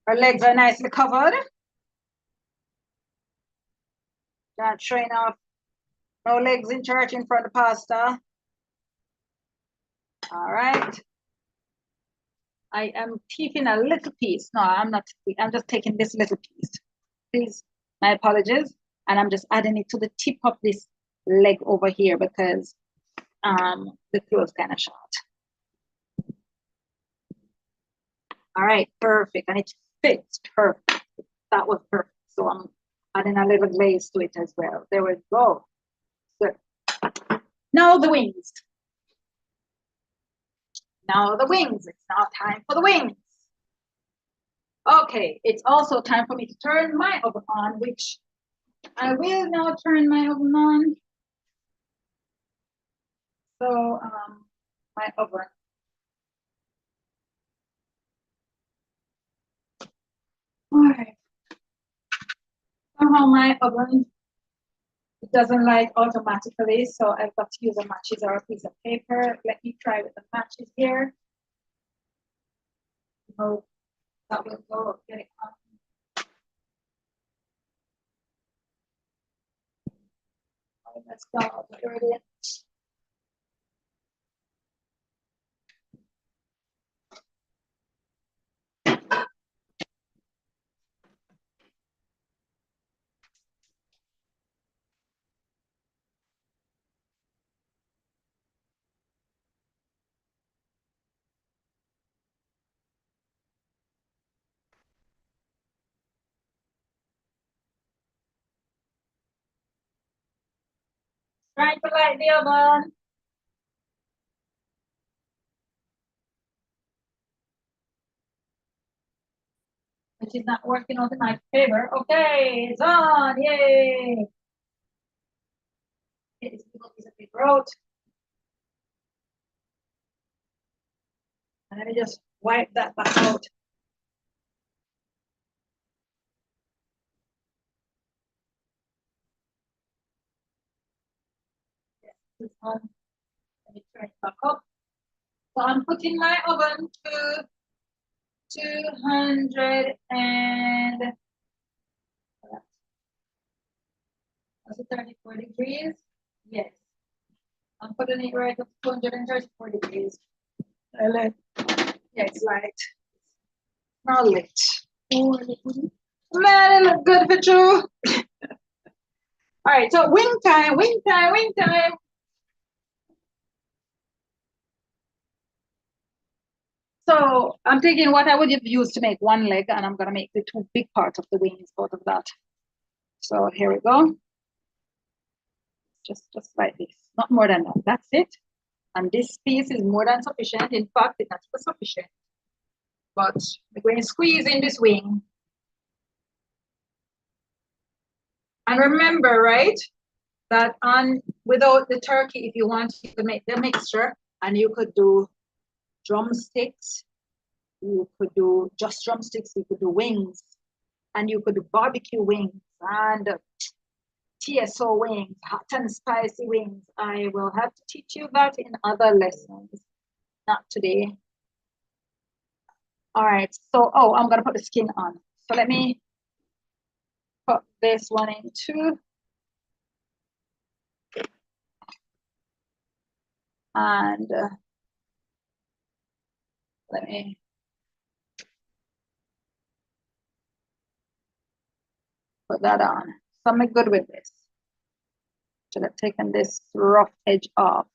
Her legs are nicely covered. Not showing off. No legs in church in front of the pastor. All right. I am keeping a little piece. No, I'm not. I'm just taking this little piece. Please, my apologies. And I'm just adding it to the tip of this leg over here because the clothes kind of short. All right, perfect. And it fits perfect. That was perfect. So I'm adding a little glaze to it as well. There we go. Good. Now the wings. Now the wings. It's now time for the wings. Okay, it's also time for me to turn my oven on, which I will now turn my oven on. So my oven. All right. Somehow my oven, it doesn't light automatically, so I've got to use a matches or a piece of paper. Let me try with the matches here. Oh, that will go. Get it on. Let's go. Here it is. Trying to light the oven. Which is not working out in my favor. Okay, it's on. Yay. Okay, this piece of paper out. And let me just wipe that back out. This on. Let me turn it back up. So I'm putting my oven to 200 and was it 34 degrees? Yes. I'm putting it right up to 234 degrees. Yeah, it's light. Not lit. Man, it look good for you. All right, so wing time, wing time, wing time. So I'm taking what I would have used to make one leg and I'm gonna make the two big parts of the wings out of that. So here we go. Just like this, not more than that, that's it. And this piece is more than sufficient. In fact, it's not sufficient. But we're going to squeeze in this wing. And remember, right, that without the turkey, if you want, you could make the mixture, and you could do drumsticks, you could do just drumsticks, you could do wings, and you could do barbecue wings and TSO wings, hot and spicy wings. I will have to teach you that in other lessons, not today. All right, so, oh, I'm gonna put the skin on. So let me put this one in too. And let me put that on. So I'm good with this. Should have taken this rough edge off.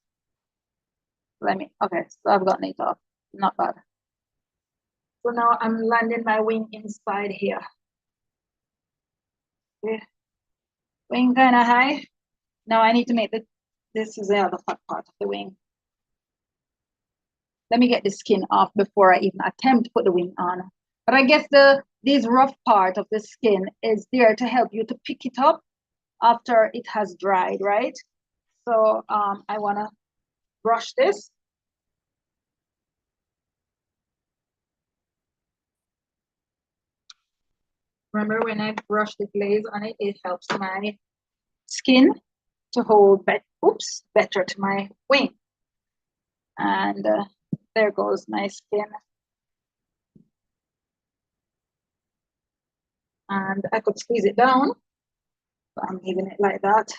Okay, so I've gotten it off. Not bad. So now I'm landing my wing inside here. Yeah. Wing kind of high. Now I need to make this is the other fat part of the wing. Let me get the skin off before I even attempt to put the wing on. But I guess this rough part of the skin is there to help you to pick it up after it has dried, right? So I want to brush this. Remember, when I brush the glaze on it, it helps my skin to hold better to my wing. And there goes my skin. And I could squeeze it down, but I'm leaving it like that.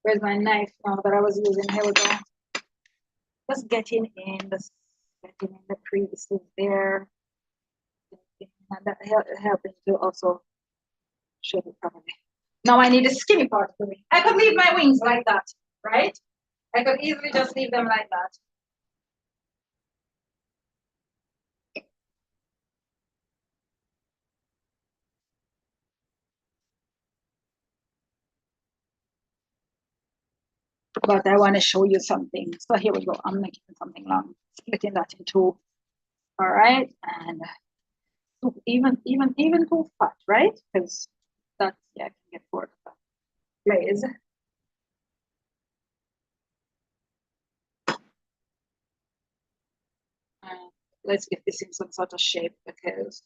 Where's my knife now that I was using? Here we go. Just getting in the creases there. And that helping to also shape it properly. Now I need a skinny part for me. I could leave my wings like that, right? I could easily just leave them like that. But I want to show you something. So here we go. I'm making something long, splitting that in two. All right, and even too fat, right? Because that's, yeah, I can get bored of that. Glaze. Let's get this in some sort of shape, because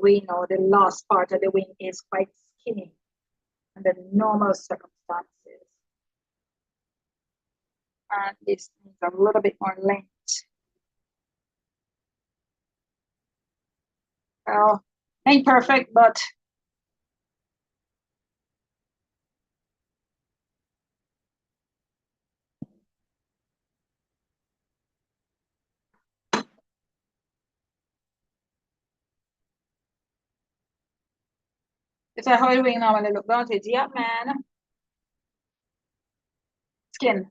we know the last part of the wing is quite skinny under normal circumstances. And this needs a little bit more length. Well, ain't perfect, but it's a how the wing normally look, don't it? Yeah, man. Skin.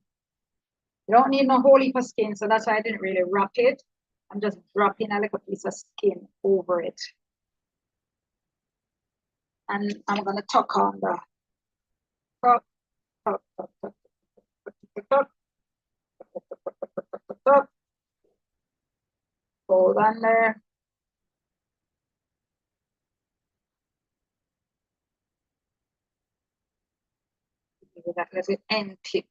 You don't need no whole heap of skin, so that's why I didn't really wrap it. I'm just dropping a little piece of skin over it. And I'm gonna tuck on the tuck. Hold on there. Give that little end tip.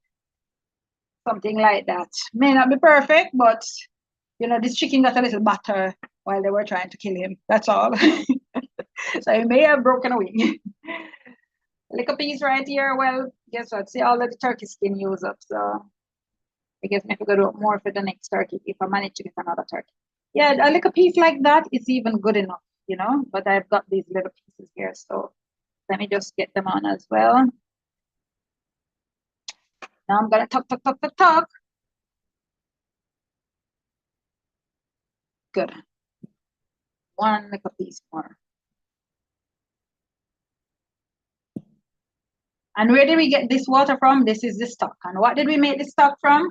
Something like that. May not be perfect, but you know, this chicken got a little butter while they were trying to kill him. That's all. So he may have broken a wing. Little piece right here. Well, guess what? See all of the turkey skin used up. So I guess maybe go do more for the next turkey if I manage to get another turkey. Yeah, a little piece like that is even good enough, you know. But I've got these little pieces here, so let me just get them on as well. Now I'm gonna tuck. Good. One little piece more. And where did we get this water from? This is the stock. And what did we make the stock from?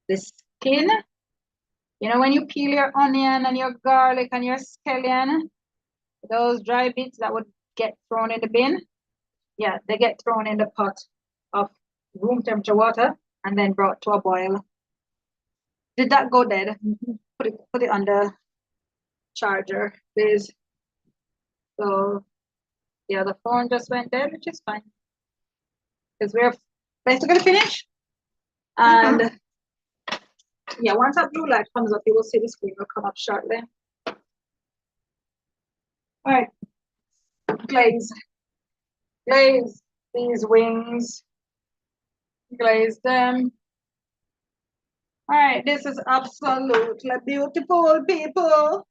The skin. You know, when you peel your onion and your garlic and your scallion, those dry bits that would get thrown in the bin, yeah, they get thrown in the pot of room temperature water and then brought to a boil. Did that go dead? Put it on the charger, please. So Yeah, the phone just went dead, which is fine. Because we're basically finished. And yeah, once that blue light comes up, you will see the screen will come up shortly. All right, glaze these wings, glaze them. All right, this is absolutely beautiful, people.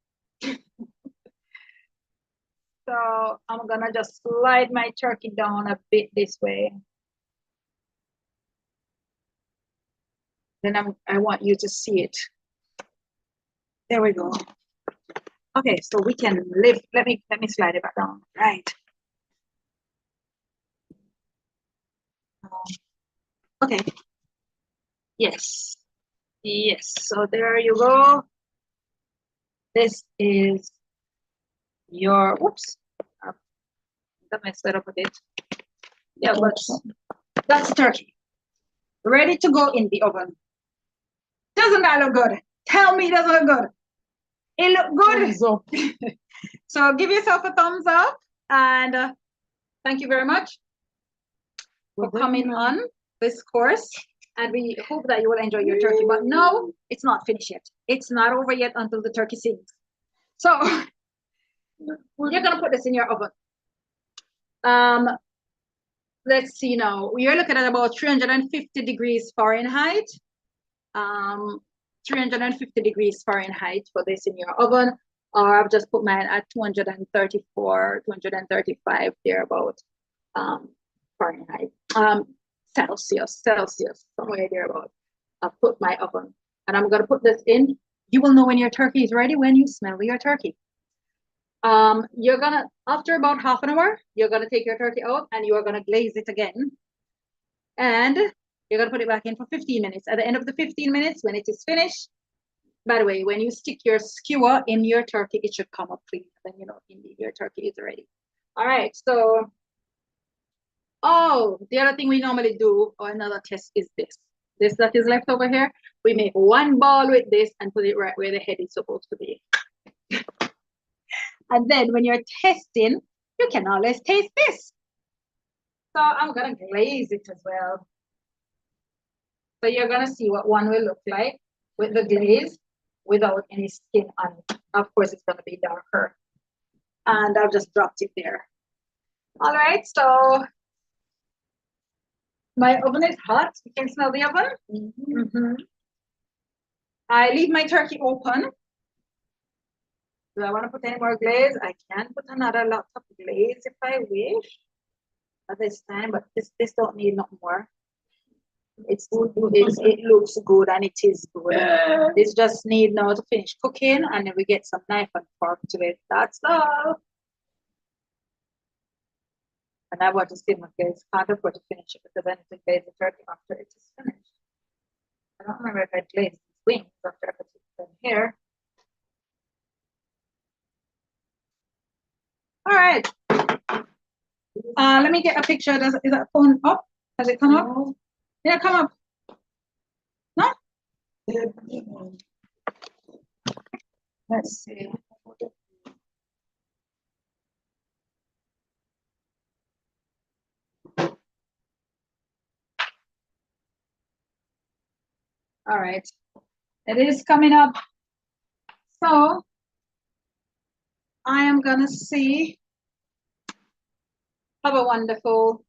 So I'm gonna just slide my turkey down a bit this way. Then I want you to see it. There we go. Okay, so we can lift. Let me slide it back down. Right. Okay. Yes. Yes. So there you go. This is your, whoops. That messed that up a bit. Yeah, but that's turkey. Ready to go in the oven. Doesn't that look good? Tell me it doesn't look good. It look good. So give yourself a thumbs up and thank you very much for coming on this course. And we hope that you will enjoy your turkey. But no, it's not finished yet. It's not over yet until the turkey sings. So you're gonna put this in your oven. Let's see now. We are looking at about 350 degrees Fahrenheit. 350 degrees Fahrenheit for this in your oven. Or I've just put mine at 234, 235 thereabout Fahrenheit. Celsius, somewhere thereabout. I'll put my oven. And I'm gonna put this in. You will know when your turkey is ready when you smell your turkey. You're gonna, after about half an hour, you're gonna take your turkey out and you are gonna glaze it again. And you're gonna put it back in for 15 minutes. At the end of the 15 minutes, when it is finished, by the way, when you stick your skewer in your turkey, it should come up clean. Then you know, indeed, your turkey is ready. All right, so, oh, the other thing we normally do, or another test is this. This that is left over here, we make one ball with this and put it right where the head is supposed to be. And then when you're testing, you can always taste this. So I'm gonna glaze it as well. So you're gonna see what one will look like with the glaze without any skin on it. Of course, it's gonna be darker. And I've just dropped it there. All right, so my oven is hot. You can smell the oven. I leave my turkey open. Do I want to put any more glaze? I can put another lot of glaze if I wish at this time, but this don't need no more. It looks good and it is good. This just need now to finish cooking and then we get some knife and fork to it. That's all. And I want to see my glaze. Can't afford to finish it because I need to glaze the turkey after it is finished. I don't remember if I glazed these wings after I put them here. All right. Let me get a picture. Is that phone up? Has it come up? Yeah, come up. No? Let's see. All right. It is coming up. So I am gonna see. Have a wonderful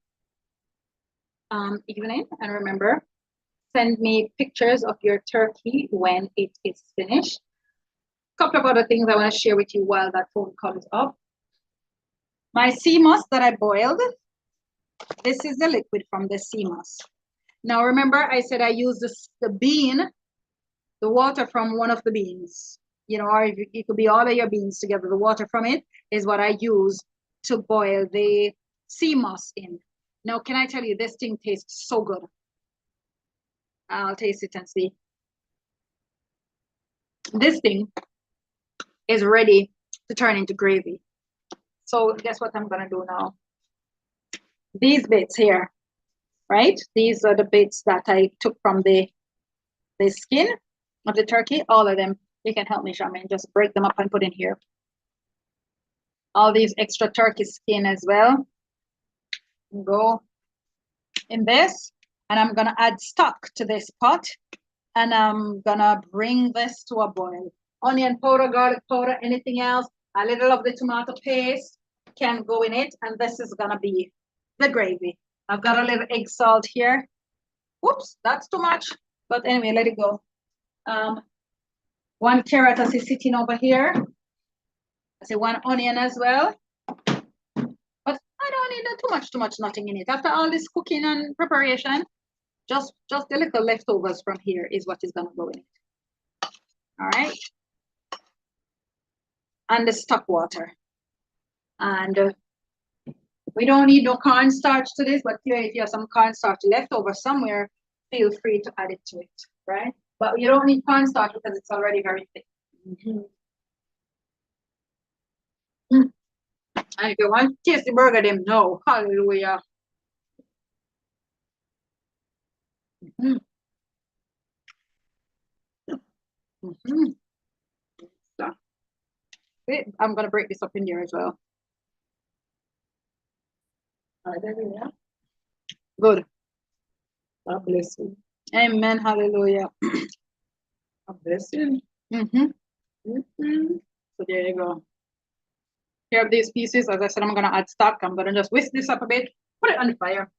evening, and remember, send me pictures of your turkey when it is finished. A couple of other things I want to share with you while that phone comes up. My sea moss that I boiled. This is the liquid from the sea moss. Now remember, I said I use the bean, the water from one of the beans. You know, or it could be all of your beans together. The water from it is what I use to boil the sea moss in. Now, can I tell you, this thing tastes so good. I'll taste it and see. This thing is ready to turn into gravy. So guess what I'm gonna do now? These bits here, right? These are the bits that I took from the skin of the turkey, all of them. You can help me, Charmaine, just break them up and put in here. all these extra turkey skin as well. Go in this, and I'm gonna add stock to this pot, and I'm gonna bring this to a boil. Onion powder, garlic powder, anything else, a little of the tomato paste can go in it, and this is gonna be the gravy. I've got a little egg salt here. Whoops, that's too much, but anyway, let it go. 1 carrot I see sitting over here. I see 1 onion as well. But I don't need too much nothing in it. After all this cooking and preparation, just the little leftovers from here is what is gonna go in it. All right. And the stock water. And we don't need no cornstarch to this, but if you have some cornstarch left over somewhere, feel free to add it to it, right? But you don't need cornstarch because it's already very thick. And if you want to taste the burger, them know. Hallelujah. So, I'm gonna break this up in here as well. All right, there we are. Good. God bless you. Amen. Hallelujah. God bless you. So there you go. Here are these pieces. As I said, I'm gonna add stock. I'm gonna just whisk this up a bit, put it on the fire.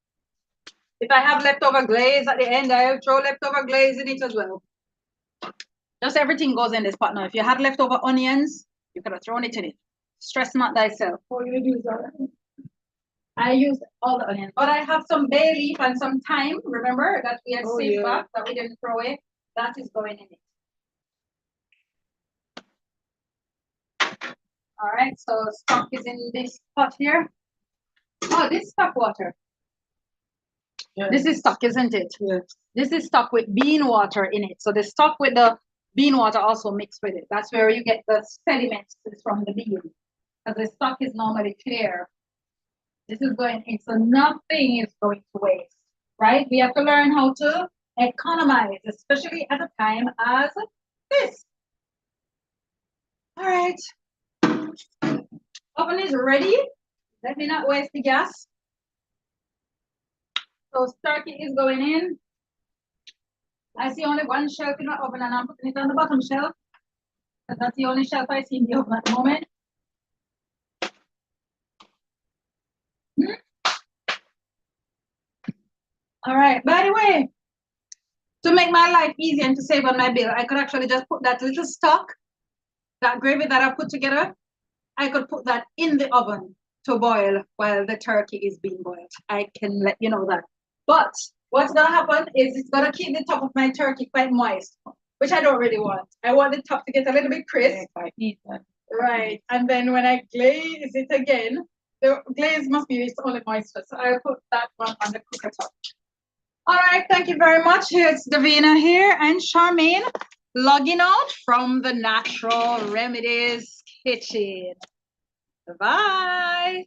If I have leftover glaze at the end, I'll throw leftover glaze in it as well. Just everything goes in this pot now. If you had leftover onions, you could have thrown it in it. Stress not thyself. Oh, you use that? I use all the onions, but I have some bay leaf and some thyme. Remember that we had saved back that we didn't throw away. That is going in it. All right, so stock is in this pot here. Oh, this stock water. Yeah. This is stock, isn't it? Yes. This is stock with bean water in it. So the stock with the bean water also mixed with it. That's where you get the sediments from the bean. Because the stock is normally clear. This is going in, so nothing is going to waste, right? We have to learn how to economize, especially at a time as this. All right. Oven is ready. Let me not waste the gas. So turkey is going in. I see only 1 shelf in the oven and I'm putting it on the bottom shelf. That's the only shelf I see in the oven at the moment. All right, by the way, to make my life easy and to save on my bill, I could actually just put that little stock, that gravy that I put together, I could put that in the oven to boil while the turkey is being boiled. I can let you know that. But what's gonna happen is it's gonna keep the top of my turkey quite moist, which I don't really want. I want the top to get a little bit crisp. Right, and then when I glaze it again, the glaze must be its only moisture. So I'll put that one on the cooker top. All right, thank you very much. Here's Davina here and Charmaine logging out from the Natural Remedies Kitchen. Bye.